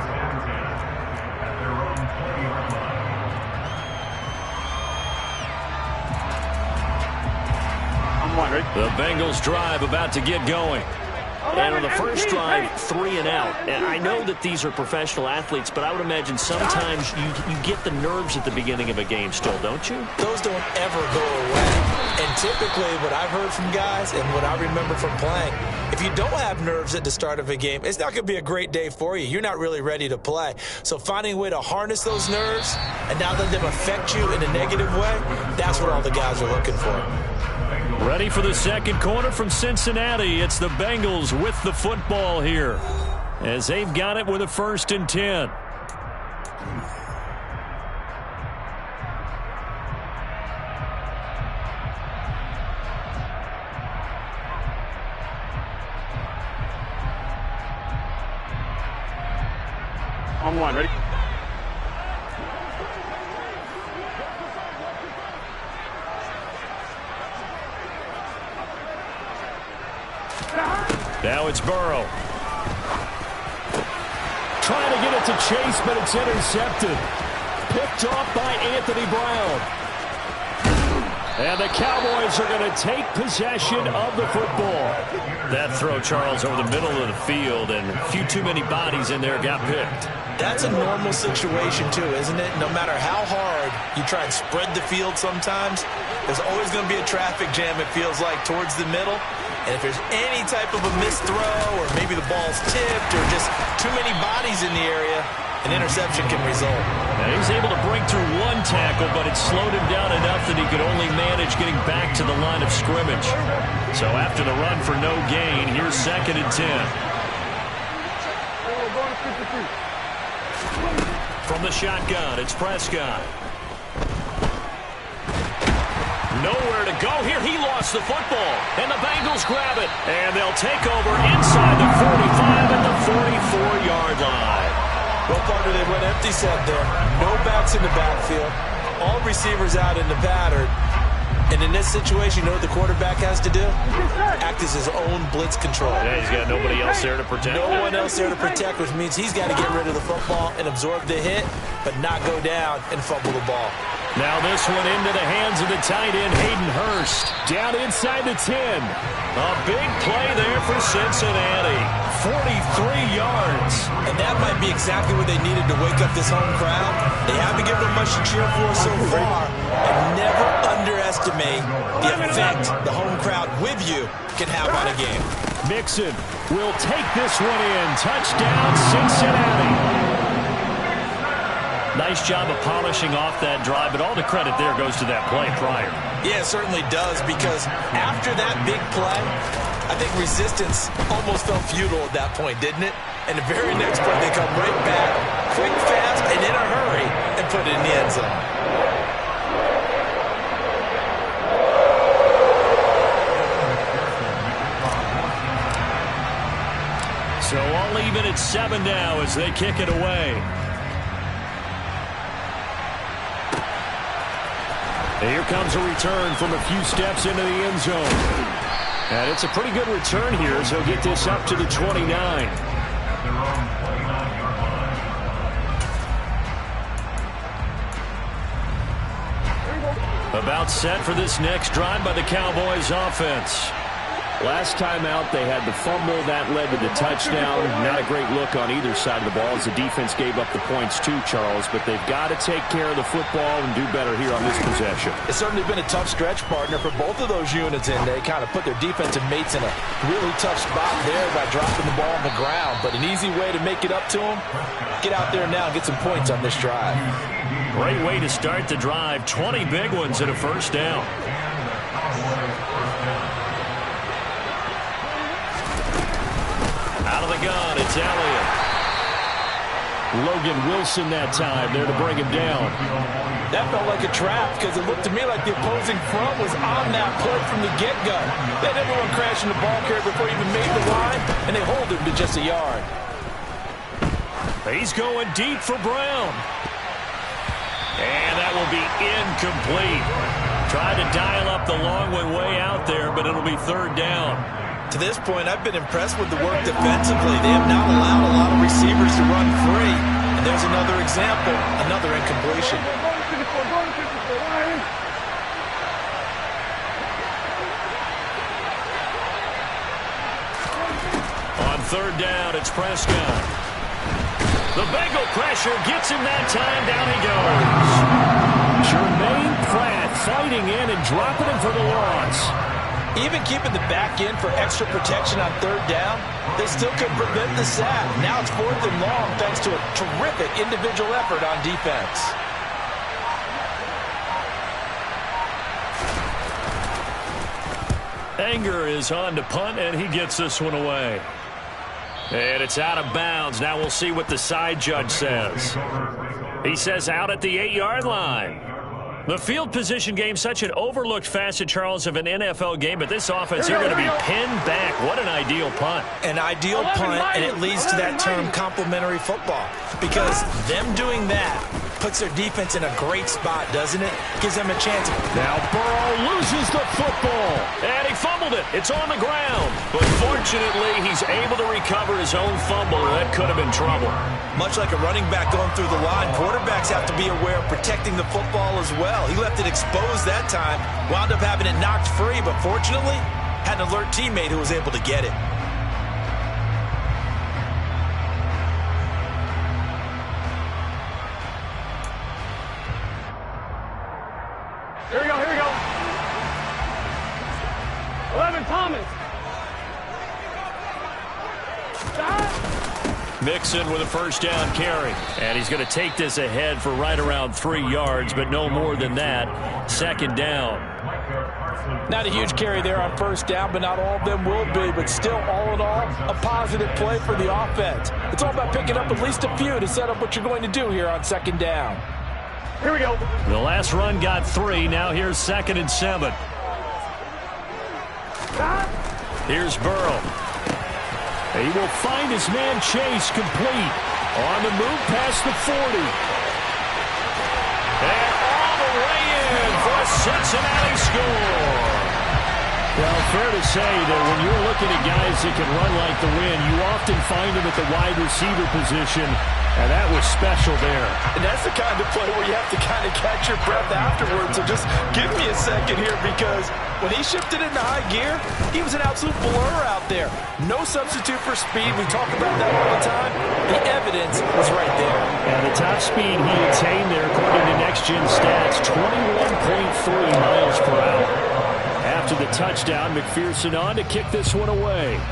The Bengals drive about to get going. And on the first drive, 3 and out. And I know that these are professional athletes, but I would imagine sometimes you get the nerves at the beginning of a game still, don't you? Those don't ever go away. And typically what I've heard from guys and what I remember from playing, if you don't have nerves at the start of a game, it's not going to be a great day for you. You're not really ready to play. So finding a way to harness those nerves and not let them affect you in a negative way, that's what all the guys are looking for. Ready for the second quarter from Cincinnati. It's the Bengals with the football here as they've got it with a 1st and 10. On 1, ready? Now it's Burrow. Trying to get it to Chase, but it's intercepted. Picked off by Anthony Brown. And the Cowboys are going to take possession of the football. That throw, Charles, over the middle of the field, and a few too many bodies in there got picked. That's a normal situation, too, isn't it? No matter how hard you try and spread the field sometimes, there's always going to be a traffic jam, it feels like, towards the middle. And if there's any type of a missed throw or maybe the ball's tipped or just too many bodies in the area, an interception can result. Now he's able to break through one tackle, but it slowed him down enough that he could only manage getting back to the line of scrimmage. So after the run for no gain, here's 2nd and 10. From the shotgun, it's Prescott. Nowhere to go here. He lost the football, and the Bengals grab it. And they'll take over inside the 45 at the 44-yard line. Well, partner, they went empty set there. No backs in the backfield. All receivers out in the pattern. And in this situation, you know what the quarterback has to do? Act as his own blitz control. Yeah, he's got nobody else there to protect. No one else there to protect, which means he's got to get rid of the football and absorb the hit, but not go down and fumble the ball. Now this one into the hands of the tight end, Hayden Hurst. Down inside the 10. A big play there for Cincinnati. 43 yards. And that might be exactly what they needed to wake up this home crowd. They haven't given them much to cheer for so far. And never underestimate the effect the home crowd with you can have on a game. Mixon will take this one in. Touchdown, Cincinnati. Nice job of polishing off that drive, but all the credit there goes to that play prior. Yeah, it certainly does, because after that big play, I think resistance almost felt futile at that point, didn't it? And the very next play, they come right back, quick, fast, and in a hurry, and put it in the end zone. So all even at 7 now as they kick it away. Here comes a return from a few steps into the end zone. And it's a pretty good return here as he'll get this up to the 29. About set for this next drive by the Cowboys offense. Last time out, they had the fumble. That led to the touchdown. Not a great look on either side of the ball as the defense gave up the points too, Charles. But they've got to take care of the football and do better here on this possession. It's certainly been a tough stretch, partner, for both of those units, and they kind of put their defensive mates in a really tough spot there by dropping the ball on the ground. But an easy way to make it up to them, get out there now and get some points on this drive. Great way to start the drive. 20 big ones and a first down. Out of the gun, it's Elliott. Logan Wilson that time there to bring him down. That felt like a trap because it looked to me like the opposing front was on that play from the get-go. They had everyone crashing the ball carrier before he even made the line, and they hold him to just a yard. He's going deep for Brown. And that will be incomplete. Tried to dial up the long one way out there, but it'll be 3rd down. To this point, I've been impressed with the work defensively. They have not allowed a lot of receivers to run free. And there's another example, another incompletion. On 3rd down, it's Prescott. The Bengal pressure gets him that time. Down he goes. Jermaine Pratt fighting in and dropping him for the loss. Even keeping the back end for extra protection on 3rd down, they still could prevent the sack. Now it's 4th and long thanks to a terrific individual effort on defense. Anger is on to punt, and he gets this one away. And it's out of bounds. Now we'll see what the side judge says. He says out at the 8-yard line. The field position game, such an overlooked facet, Charles, of an NFL game, but this offense, they're going to be pinned back. What an ideal punt. An ideal punt, and it leads to that term complementary football, because them doing that puts their defense in a great spot, doesn't it? Gives them a chance. Now Burrow loses the football, and he fumbled it. It's on the ground. But Fortunately, he's able to recover his own fumble, or that could have been trouble. Much like a running back going through the line, quarterbacks have to be aware of protecting the football as well. He left it exposed that time, wound up having it knocked free, but fortunately, had an alert teammate who was able to get it. Here we go, here we go. 11, Thomas. Mixon with a first down carry. And he's going to take this ahead for right around 3 yards, but no more than that. Second down. Not a huge carry there on first down, but not all of them will be. But still, all in all, a positive play for the offense. It's all about picking up at least a few to set up what you're going to do here on second down. Here we go. The last run got 3. Now here's 2nd and 7. Here's Burrow. He will find his man Chase complete. On the move past the 40. And all the way in for a Cincinnati score. Well, fair to say that when you're looking at guys that can run like the wind, you often find them at the wide receiver position. And that was special there. And that's the kind of play where you have to kind of catch your breath afterwards. So just give me a second here, because when he shifted into high gear, he was an absolute blur out there. No substitute for speed. We talk about that all the time. The evidence was right there. And the top speed he attained there, according to Next Gen Stats, 21.3 miles per hour. After the touchdown, McPherson on to kick this one away.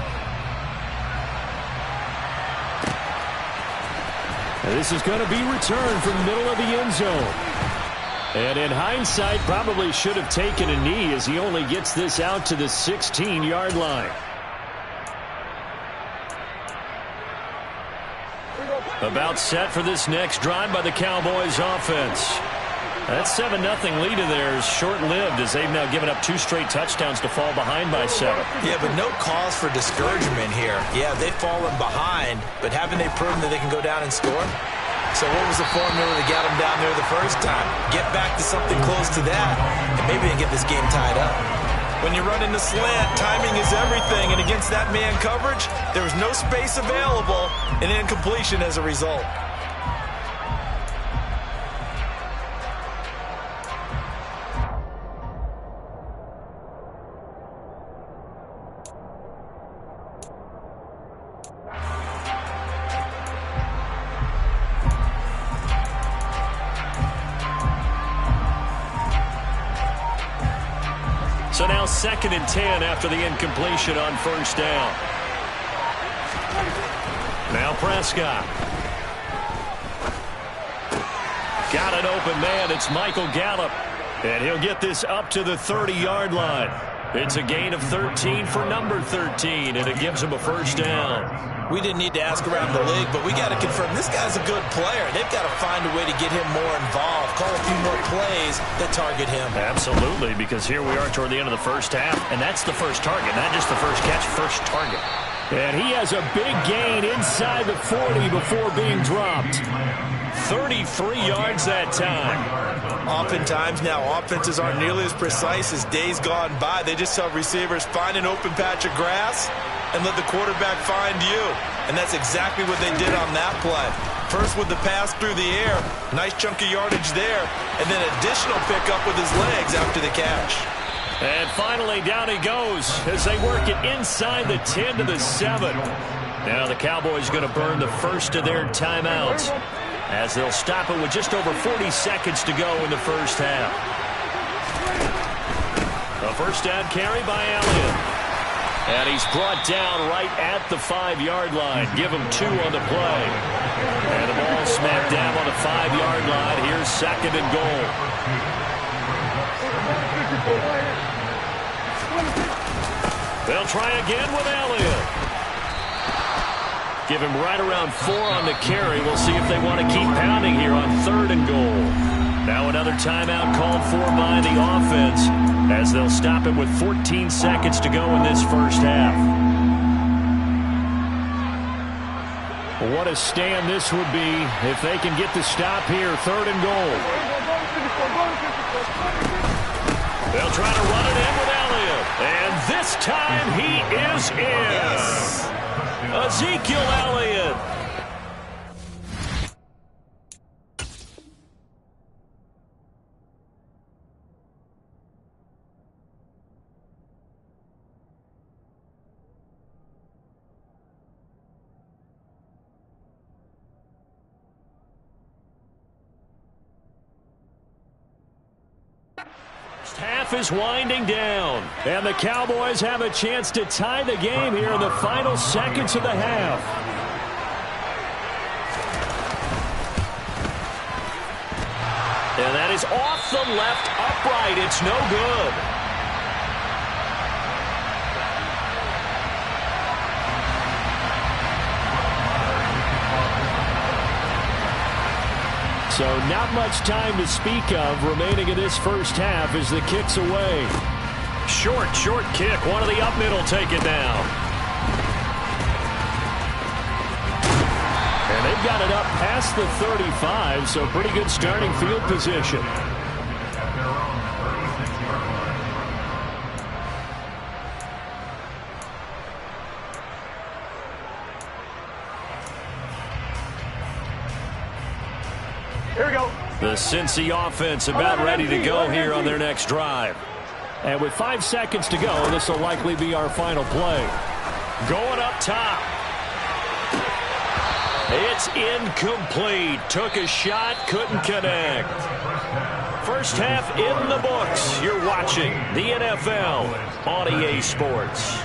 This is going to be returned from the middle of the end zone. And in hindsight, probably should have taken a knee as he only gets this out to the 16-yard line. About set for this next drive by the Cowboys offense. That 7-0 lead of theirs short-lived as they've now given up 2 straight touchdowns to fall behind by 7. Yeah, but no cause for discouragement here. Yeah, they've fallen behind, but haven't they proven that they can go down and score? So what was the formula that got them down there the first time? Get back to something close to that, and maybe they can get this game tied up. When you run in the slant, timing is everything, and against that man coverage, there was no space available, and incompletion as a result. So now 2nd and 10 after the incompletion on first down. Now Prescott. Got an open man. It's Michael Gallup. And he'll get this up to the 30-yard line. It's a gain of 13 for number 13, and it gives him a first down. We didn't need to ask around the league, but we got to confirm this guy's a good player. They've got to find a way to get him more involved, call a few more plays that target him. Absolutely, because here we are toward the end of the first half, and that's the first target, not just the first catch, first target. And he has a big gain inside the 40 before being dropped. 33 yards that time. Oftentimes now, offenses aren't nearly as precise as days gone by. They just tell receivers, find an open patch of grass and let the quarterback find you. And that's exactly what they did on that play. First with the pass through the air, nice chunk of yardage there, and then additional pickup with his legs after the catch. And finally, down he goes as they work it inside the 10 to the 7. Now the Cowboys going to burn the first of their timeouts, as they'll stop it with just over 40 seconds to go in the first half. A first down carry by Elliott. And he's brought down right at the 5-yard line. Give him 2 on the play. And the ball smacked down on the 5-yard line. Here's 2nd and goal. They'll try again with Elliott. Give him right around 4 on the carry. We'll see if they want to keep pounding here on 3rd and goal. Now another timeout called for by the offense, as they'll stop it with 14 seconds to go in this first half. What a stand this would be if they can get the stop here. 3rd and goal. They'll try to run it in with Elliott. And this time he is in. Yes, Ezekiel Elliott. Half is winding down, and the Cowboys have a chance to tie the game here in the final seconds of the half. And that is off the left upright. It's no good. So not much time to speak of remaining in this first half as the kick's away. Short kick. One of the up middle take it down. And they've got it up past the 35, so pretty good starting field position. Here we go. The Cincy offense about ready to go here on their next drive. And with 5 seconds to go, this will likely be our final play. Going up top. It's incomplete. Took a shot, couldn't connect. First half in the books. You're watching the NFL on EA Sports.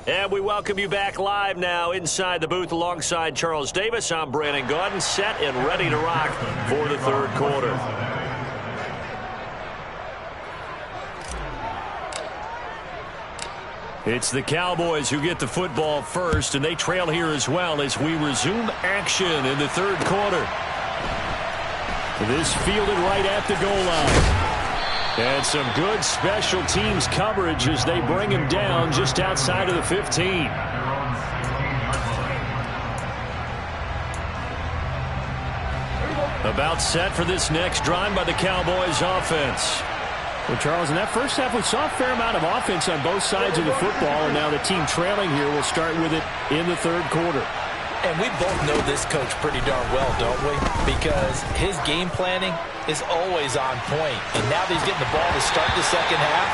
And we welcome you back live now inside the booth alongside Charles Davis. I'm Brandon Gaudin, set and ready to rock for the third quarter. It's the Cowboys who get the football first, and they trail here as well as we resume action in the third quarter. This fielded right at the goal line. And some good special teams coverage as they bring him down just outside of the 15. About set for this next drive by the Cowboys offense. Well, Charles, in that first half, we saw a fair amount of offense on both sides of the football, and now the team trailing here will start with it in the third quarter. And we both know this coach pretty darn well, don't we? Because his game planning is always on point. And now that he's getting the ball to start the second half,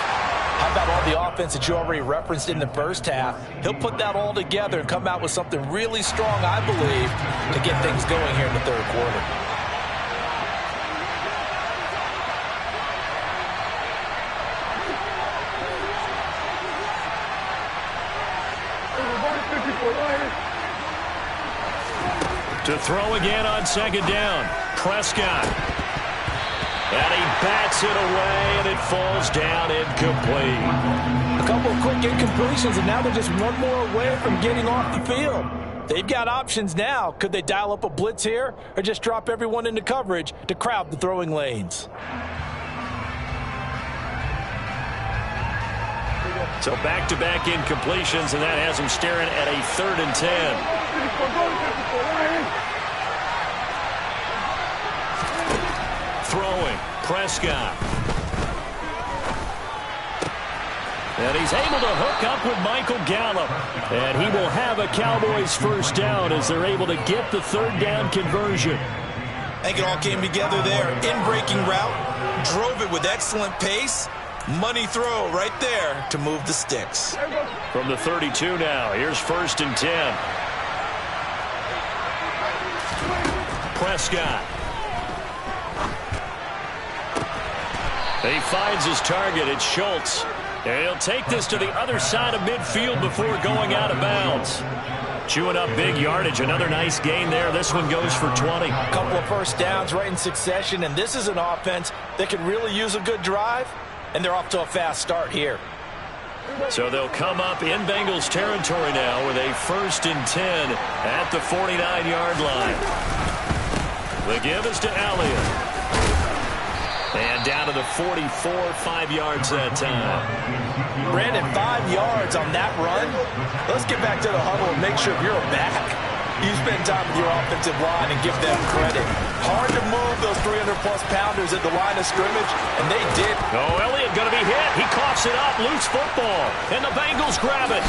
how about all the offense that you already referenced in the first half? He'll put that all together and come out with something really strong, I believe, to get things going here in the third quarter. To throw again on second down. Prescott. And he bats it away, and it falls down incomplete. A couple of quick incompletions, and now they're just one more away from getting off the field. They've got options now. Could they dial up a blitz here or just drop everyone into coverage to crowd the throwing lanes? So back-to-back incompletions, and that has them staring at a 3rd and 10. Throwing, Prescott. And he's able to hook up with Michael Gallup. And he will have a Cowboys first down as they're able to get the 3rd down conversion. I think it all came together there. In-breaking route, drove it with excellent pace. Money throw right there to move the sticks. From the 32 now, here's 1st and 10. Prescott. He finds his target. It's Schultz. And he'll take this to the other side of midfield before going out of bounds. Chewing up big yardage. Another nice gain there. This one goes for 20. A couple of first downs right in succession, and this is an offense that could really use a good drive, and they're off to a fast start here. So they'll come up in Bengals territory now with a 1st and 10 at the 49-yard line. The give is to Elliott. And down to the 44, 5 yards that time. Brandon, 5 yards on that run. Let's get back to the huddle and make sure you're back. You spend time with your offensive line and give them credit. Hard to move those 300-plus pounders at the line of scrimmage, and they did. Oh, Elliott going to be hit. He coughs it up. Loose football. And the Bengals grab it.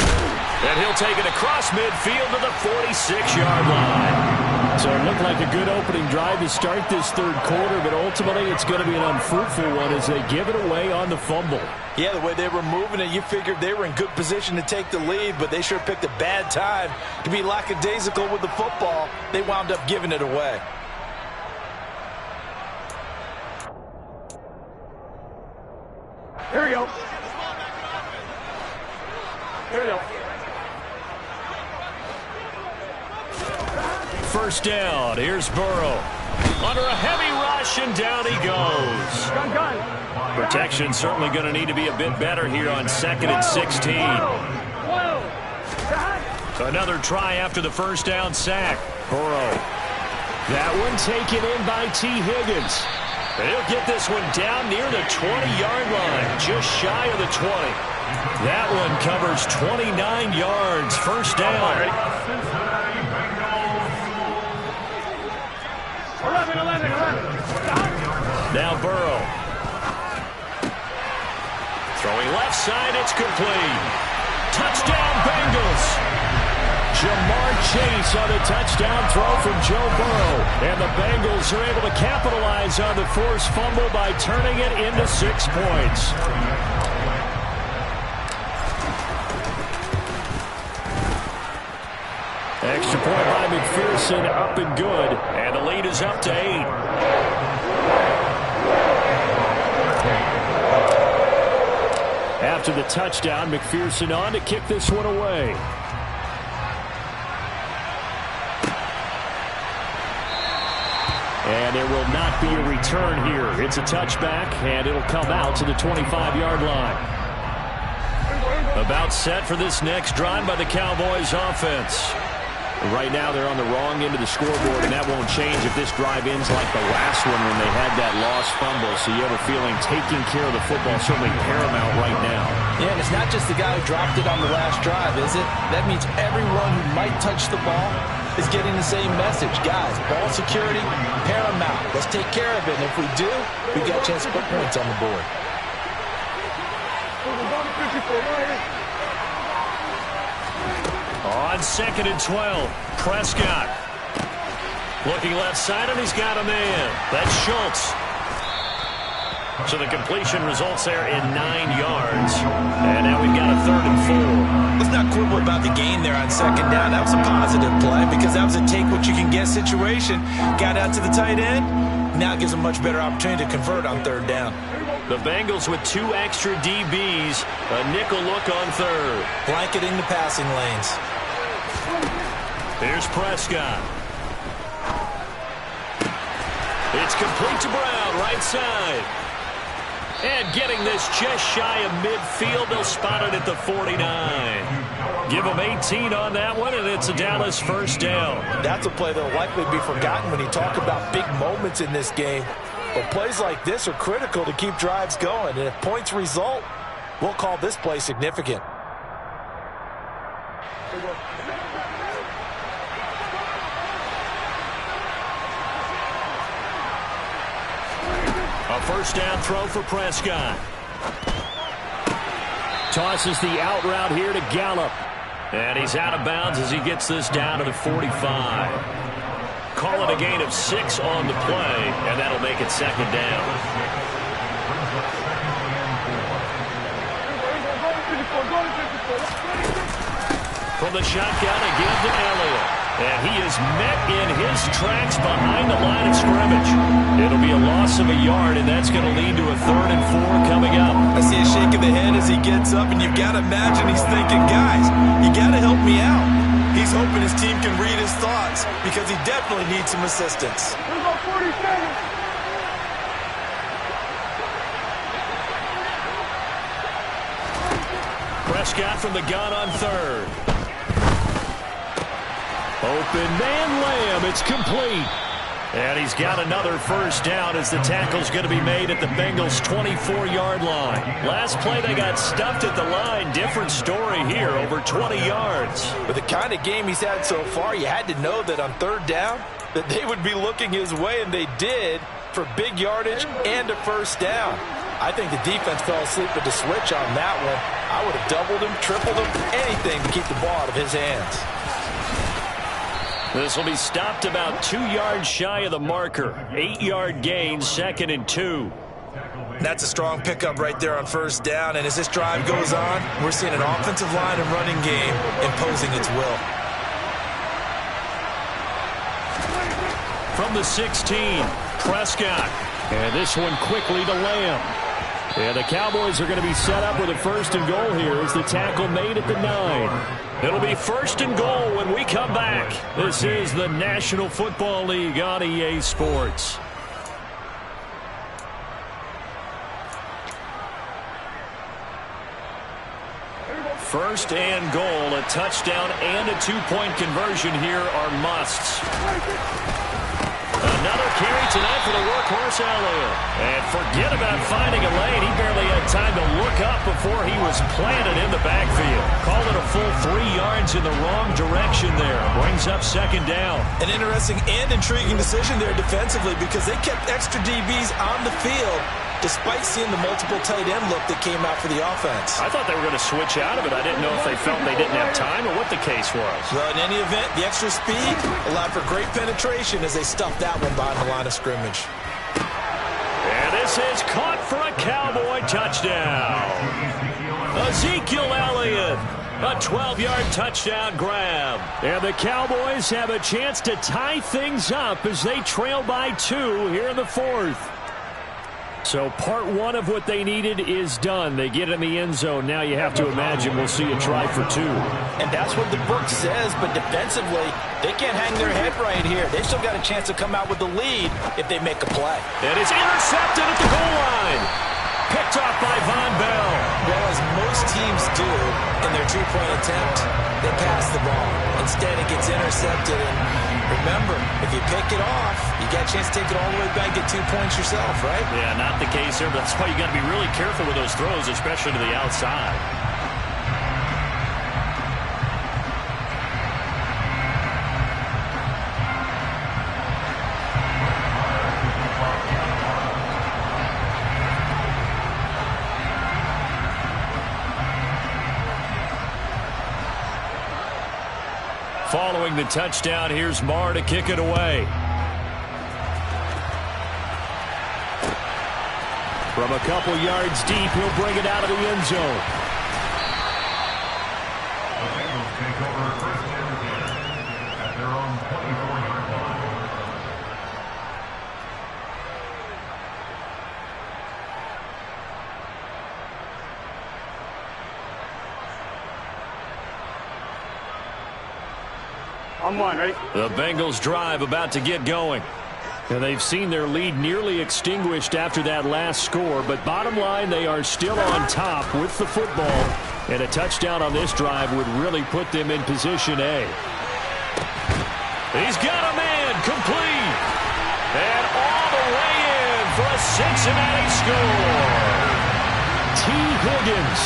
And he'll take it across midfield to the 46-yard line. So it looked like a good opening drive to start this third quarter, but ultimately it's going to be an unfruitful one as they give it away on the fumble. Yeah, the way they were moving it, you figured they were in good position to take the lead, but they sure picked a bad time to be lackadaisical with the football. They wound up giving it away. Here we go. Here we go. First down. Here's Burrow. Under a heavy rush, and down he goes. Gun. Protection certainly going to need to be a bit better here on 2nd and 16. Another try after the first down sack. Burrow. That one taken in by T. Higgins. He'll get this one down near the 20-yard line, just shy of the 20. That one covers 29 yards. First down. 11. Now Burrow. Throwing left side, it's complete. Touchdown Bengals. Jamar Chase on a touchdown throw from Joe Burrow. And the Bengals are able to capitalize on the forced fumble by turning it into 6 points. Extra point by McPherson, up and good. And the lead is up to 8. After the touchdown, McPherson on to kick this one away. And there will not be a return here. It's a touchback, and it'll come out to the 25-yard line. About set for this next drive by the Cowboys offense. Right now they're on the wrong end of the scoreboard, and that won't change if this drive ends like the last one when they had that lost fumble. So you have a feeling taking care of the football is certainly paramount right now. Yeah, and it's not just the guy who dropped it on the last drive, is it? That means everyone who might touch the ball is getting the same message. Guys, ball security, paramount. Let's take care of it, and if we do, we got a chance to put points on the board. On 2nd and 12, Prescott. Looking left side, and he's got a man. That's Schultz. So the completion results there in 9 yards. And now we've got a 3rd and 4. Let's not quibble about the gain there on 2nd down. That was a positive play because that was a take-what-you-can-get situation. Got out to the tight end. Now it gives a much better opportunity to convert on 3rd down. The Bengals with 2 extra DBs. A nickel look on 3rd. Blanketing the passing lanes. Here's Prescott. It's complete to Brown, right side. And getting this just shy of midfield. They'll spot it at the 49. Give them 18 on that one, and it's a Dallas first down. That's a play that will likely be forgotten when you talk about big moments in this game. But plays like this are critical to keep drives going. And if points result, we'll call this play significant. A first down throw for Prescott. Tosses the out route here to Gallup. And he's out of bounds as he gets this down to the 45. Call it a gain of 6 on the play, and that'll make it 2nd down. From the shotgun again to Elliott. And he is met in his tracks behind the line of scrimmage. It'll be a loss of a yard, and that's going to lead to a 3rd and 4 coming up. I see a shake of the head as he gets up, and you've got to imagine he's thinking, guys, you got to help me out. He's hoping his team can read his thoughts because he definitely needs some assistance. Prescott from the gun on 3rd. Open man Lamb. It's complete. And he's got another first down as the tackle's going to be made at the Bengals' 24-yard line. Last play they got stuffed at the line. Different story here, over 20 yards. With the kind of game he's had so far, you had to know that on third down that they would be looking his way, and they did, for big yardage and a first down. I think the defense fell asleep with the switch on that one. I would have doubled him, tripled him, anything to keep the ball out of his hands. This will be stopped about 2 yards shy of the marker. 8-yard gain, 2nd and 2. That's a strong pickup right there on first down, and as this drive goes on, we're seeing an offensive line and running game imposing its will. From the 16, Prescott. And this one quickly to Lamb. And the Cowboys are going to be set up with a 1st and goal here as the tackle made at the 9. It'll be 1st and goal when we come back. This is the National Football League on EA Sports. First and goal, a touchdown and a 2-point conversion here are musts. Another carry tonight for the workhorse Elliott. And forget about finding a lane. He barely had time to look up before he was planted in the backfield. Called it a full 3 yards in the wrong direction there. Brings up 2nd down. An interesting and intriguing decision there defensively because they kept extra DBs on the field despite seeing the multiple tight end look that came out for the offense. I thought they were going to switch out of it. I didn't know if they felt they didn't have time or what the case was. Well, in any event, the extra speed allowed for great penetration as they stuffed that one behind the line of scrimmage. And this is caught for a Cowboy touchdown. Ezekiel Elliott. A 12-yard touchdown grab. And the Cowboys have a chance to tie things up as they trail by 2 here in the 4th. So part 1 of what they needed is done. They get in the end zone. Now you have to imagine we'll see a try for 2. And that's what the book says, but defensively, they can't hang their head right here. They've still got a chance to come out with the lead if they make a play. And it's intercepted at the goal line. Picked off by Von Bell. Well, as most teams do in their 2-point attempt, they pass the ball. Instead, it gets intercepted. And remember, if you pick it off, you got a chance to take it all the way back, get 2 points yourself, right? Yeah, not the case here, but that's why you got to be really careful with those throws, especially to the outside. Following the touchdown, here's Marr to kick it away. From a couple yards deep, he'll bring it out of the end zone. The Bengals take over 1st and 10 at their own 24-yard line. On 1, ready? The Bengals drive about to get going. And they've seen their lead nearly extinguished after that last score. But bottom line, they are still on top with the football. And a touchdown on this drive would really put them in position A. He's got a man complete. And all the way in for a Cincinnati score. T. Higgins,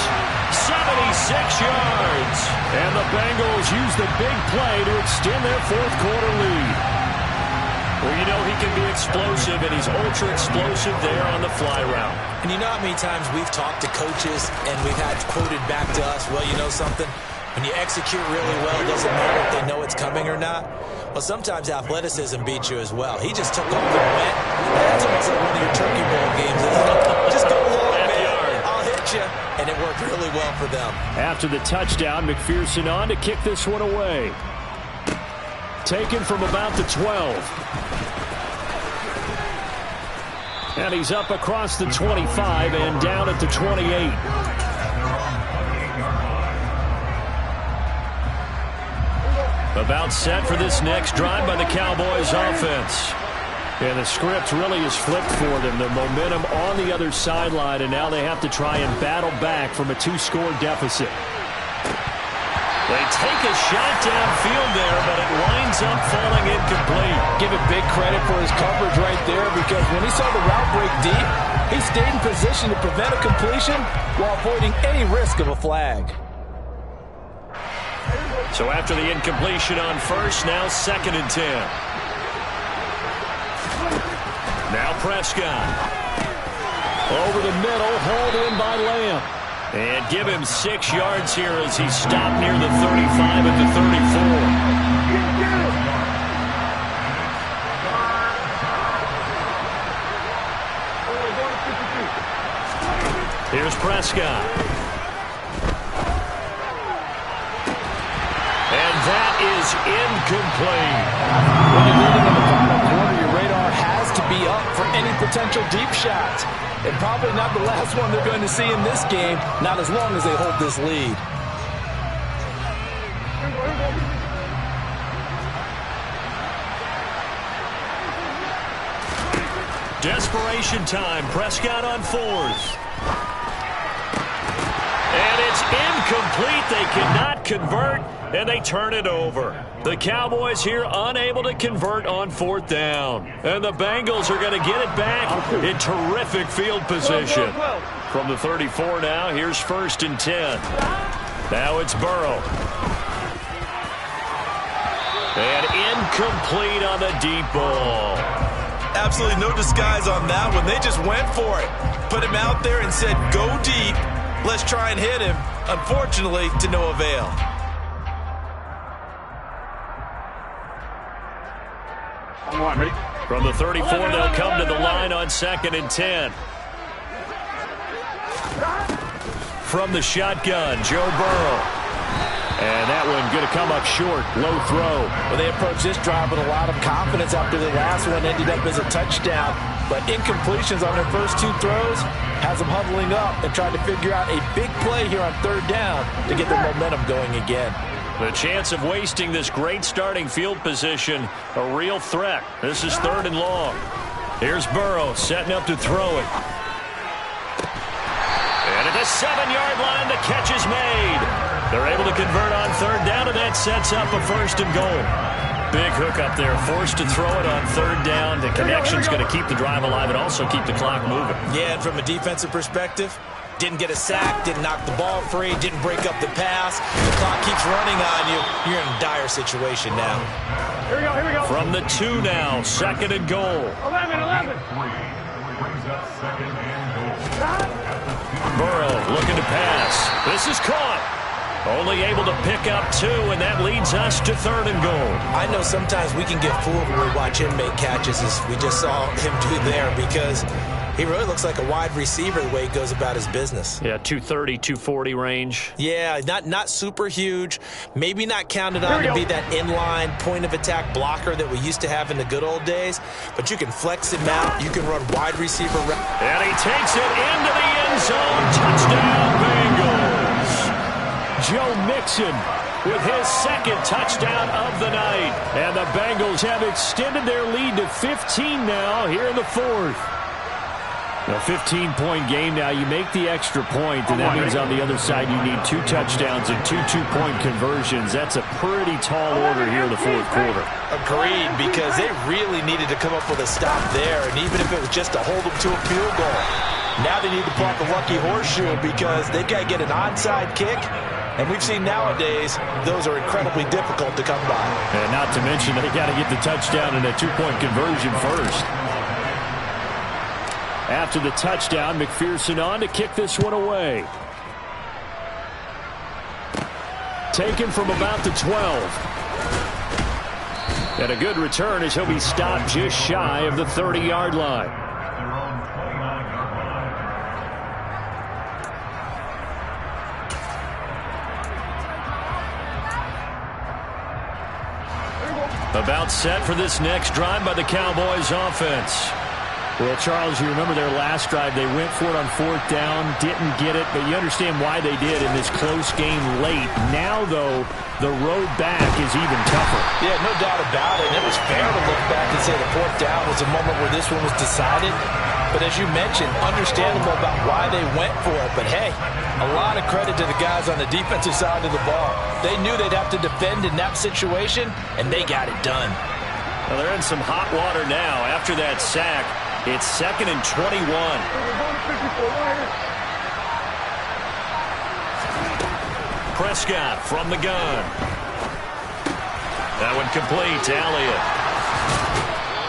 76 yards. And the Bengals use the big play to extend their 4th quarter lead. Well, you know he can be explosive, and he's ultra-explosive there on the fly route. And you know how many times we've talked to coaches and we've had quoted back to us, well, you know something? When you execute really well, it doesn't matter if they know it's coming or not. Well, sometimes athleticism beats you as well. He just took off and went. That's almost like one of your turkey bowl games, isn't it? Just go long, man. I'll hit you. And it worked really well for them. After the touchdown, McPherson on to kick this one away. Taken from about the 12. And he's up across the 25 and down at the 28. About set for this next drive by the Cowboys offense. And the script really is flipped for them. The momentum on the other sideline, and now they have to try and battle back from a 2-score deficit. They take a shot downfield there, but it winds up falling incomplete. Give him big credit for his coverage right there, because when he saw the route break deep, he stayed in position to prevent a completion while avoiding any risk of a flag. So after the incompletion on first, now 2nd and 10. Now Prescott. Over the middle, hauled in by Lamb. And give him 6 yards here as he stopped near the 35 at the 34. Here's Prescott. And that is incomplete. When you're leading in the final quarter, your radar has to be up for any potential deep shots. And probably not the last one they're going to see in this game, not as long as they hold this lead. Desperation time. Prescott on 4th. And it's incomplete. They cannot convert, and they turn it over. The Cowboys here unable to convert on 4th down. And the Bengals are going to get it back in terrific field position. From the 34 now, here's 1st and 10. Now it's Burrow. And incomplete on the deep ball. Absolutely no disguise on that one. They just went for it. Put him out there and said, go deep. Let's try and hit him. Unfortunately, to no avail. Ready? From the 34, they'll come to the line on 2nd and 10. From the shotgun, Joe Burrow. And that one going to come up short. Low throw. Well, they approached this drive with a lot of confidence after the last one ended up as a touchdown. But incompletions on their first 2 throws has them huddling up and trying to figure out a big play here on 3rd down to get their momentum going again. The chance of wasting this great starting field position, a real threat. This is 3rd and long. Here's Burrow setting up to throw it. And at the 7-yard line, the catch is made. They're able to convert on 3rd down, and that sets up a 1st and goal. Big hook up there, forced to throw it on 3rd down. The connection's going to keep the drive alive and also keep the clock moving. Yeah, and from a defensive perspective, didn't get a sack, didn't knock the ball free, didn't break up the pass. The clock keeps running on you. You're in a dire situation now. Here we go. From the 2 now, 2nd and goal. 11. Brings up 2nd and goal. Burrow looking to pass. This is caught. Only able to pick up 2, and that leads us to 3rd and goal. I know sometimes we can get fooled when we watch him make catches, as we just saw him do there, because he really looks like a wide receiver the way he goes about his business. Yeah, 230, 240 range. Yeah, not super huge. Maybe not counted on to be that inline point-of-attack blocker that we used to have in the good old days, but you can flex him out. You can run wide receiver. And he takes it into the end zone. Touchdown, Bengals. Joe Mixon with his 2nd touchdown of the night. And the Bengals have extended their lead to 15 now here in the 4th. A 15-point game now. You make the extra point, and that means on the other side you need 2 touchdowns and 2 two-point conversions. That's a pretty tall order here in the 4th quarter. Agreed, because they really needed to come up with a stop there, and even if it was just to hold them to a field goal. Now they need to pull out the lucky horseshoe because they've got to get an onside kick. And we've seen nowadays those are incredibly difficult to come by. And not to mention they got to get the touchdown and a 2-point conversion first. After the touchdown, McPherson on to kick this one away. Taken from about the 12. And a good return as he'll be stopped just shy of the 30-yard line. About set for this next drive by the Cowboys offense. Well, Charles, you remember their last drive. They went for it on 4th down, didn't get it, but you understand why they did in this close game late. Now, though, the road back is even tougher. Yeah, no doubt about it. And it was fair to look back and say the 4th down was a moment where this one was decided. But as you mentioned, understandable about why they went for it. But hey, a lot of credit to the guys on the defensive side of the ball. They knew they'd have to defend in that situation, and they got it done. Well, they're in some hot water now. After that sack, it's 2nd and 21. Prescott from the gun. That one complete to Elliott.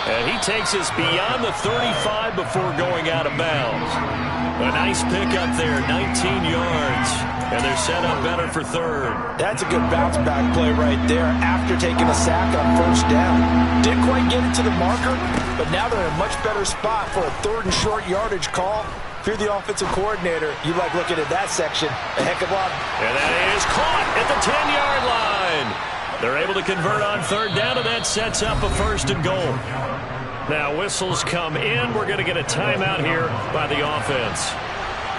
And he takes us beyond the 35 before going out of bounds. A nice pickup there, 19 yards. And they're set up better for 3rd. That's a good bounce-back play right there after taking a sack on 1st down. Didn't quite get it to the marker, but now they're in a much better spot for a 3rd and short yardage call. If you're the offensive coordinator, you like looking at that section a heck of a lot. And that is caught at the 10-yard line. They're able to convert on 3rd down, and that sets up a 1st and goal. Now whistles come in. We're going to get a timeout here by the offense.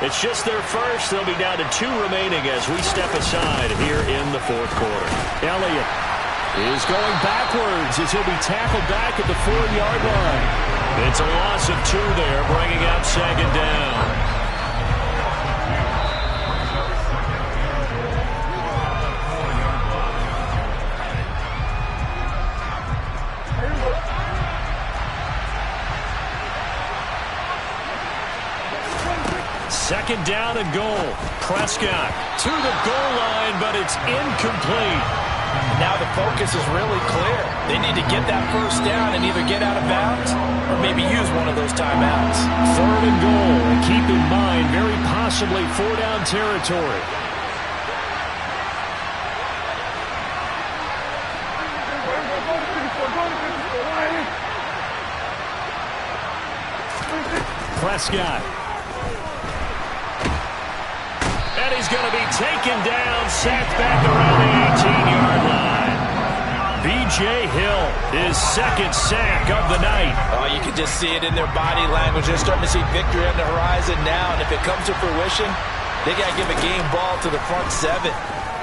It's just their first. They'll be down to 2 remaining as we step aside here in the 4th quarter. Elliott is going backwards as he'll be tackled back at the 4-yard line. It's a loss of 2 there, bringing up 2nd down. Second down and goal. Prescott to the goal line, but it's incomplete. Now the focus is really clear. They need to get that 1st down and either get out of bounds or maybe use one of those timeouts. 3rd and goal. And keep in mind, very possibly 4-down territory. Prescott. And he's going to be taken down, sacked back around the 18-yard line. B.J. Hill, his 2nd sack of the night. Oh, you can just see it in their body language. They're starting to see victory on the horizon now, and if it comes to fruition, they got to give a game ball to the front 7.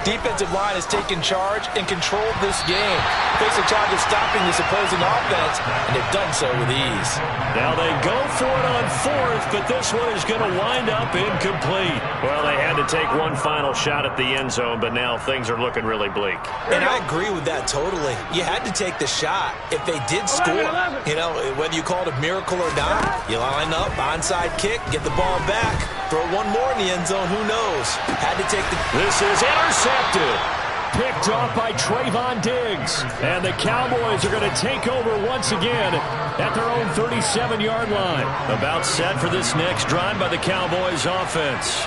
Defensive line has taken charge and controlled this game. Face a charge of stopping this opposing offense, and they've done so with ease. Now they go for it on 4th, but this one is going to wind up incomplete. Well, they had to take one final shot at the end zone, but now things are looking really bleak. And I agree with that totally. You had to take the shot. If they did score, you know, whether you call it a miracle or not, you line up, onside kick, get the ball back, throw one more in the end zone, who knows? Had to take the... This is intercepted. Picked off by Trayvon Diggs. And the Cowboys are going to take over once again at their own 37-yard line. About set for this next drive by the Cowboys offense.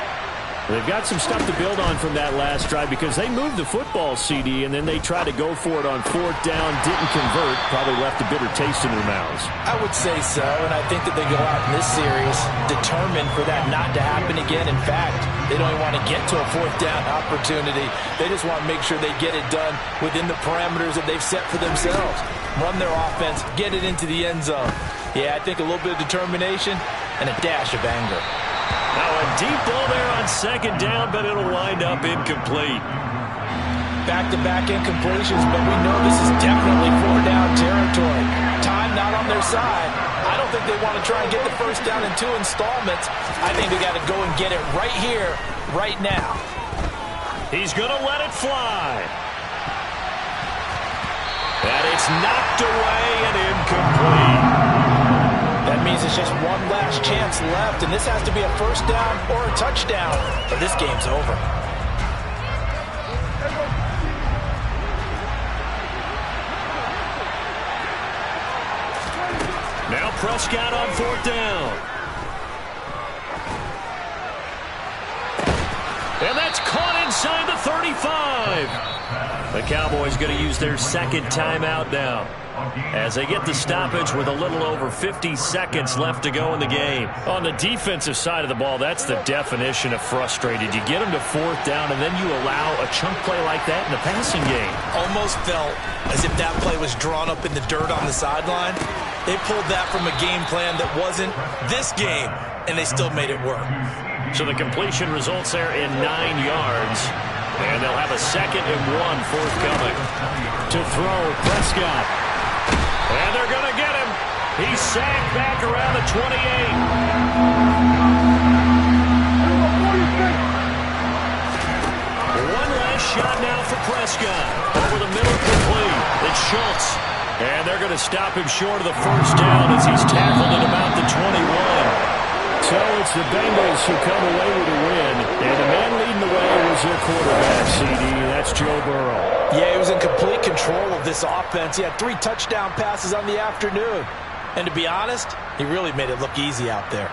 They've got some stuff to build on from that last drive because they moved the football, CD, and then they tried to go for it on 4th down, didn't convert, probably left a bitter taste in their mouths. I would say so, and I think that they go out in this series determined for that not to happen again. In fact, they don't even want to get to a 4th down opportunity. They just want to make sure they get it done within the parameters that they've set for themselves. Run their offense, get it into the end zone. Yeah, I think a little bit of determination and a dash of anger. Now a deep ball there on 2nd down, but it'll wind up incomplete. Back-to-back incompletions, but we know this is definitely 4-down territory. Time not on their side. I don't think they want to try and get the 1st down in 2 installments. I think they got to go and get it right here, right now. He's going to let it fly. And it's knocked away and incomplete. That means it's just one last chance left, and this has to be a 1st down or a touchdown, or this game's over. Now Prescott on 4th down. And that's caught inside the 35. The Cowboys going to use their 2nd timeout now as they get the stoppage with a little over 50 seconds left to go in the game. On the defensive side of the ball, that's the definition of frustrated. You get them to 4th down, and then you allow a chunk play like that in the passing game. Almost felt as if that play was drawn up in the dirt on the sideline. They pulled that from a game plan that wasn't this game, and they still made it work. So the completion results there in 9 yards. And they'll have a 2nd and 1 forthcoming. To throw, Prescott. And they're going to get him. He's sacked back around the 28. One last shot now for Prescott. Over the middle, complete. It's Schultz. And they're going to stop him short of the first down as he's tackled at about the 21. So it's the Bengals who come away with a win. And the man leading the way was their quarterback, CD. That's Joe Burrow. Yeah, he was in complete control of this offense. He had 3 touchdown passes on the afternoon. And to be honest, he really made it look easy out there.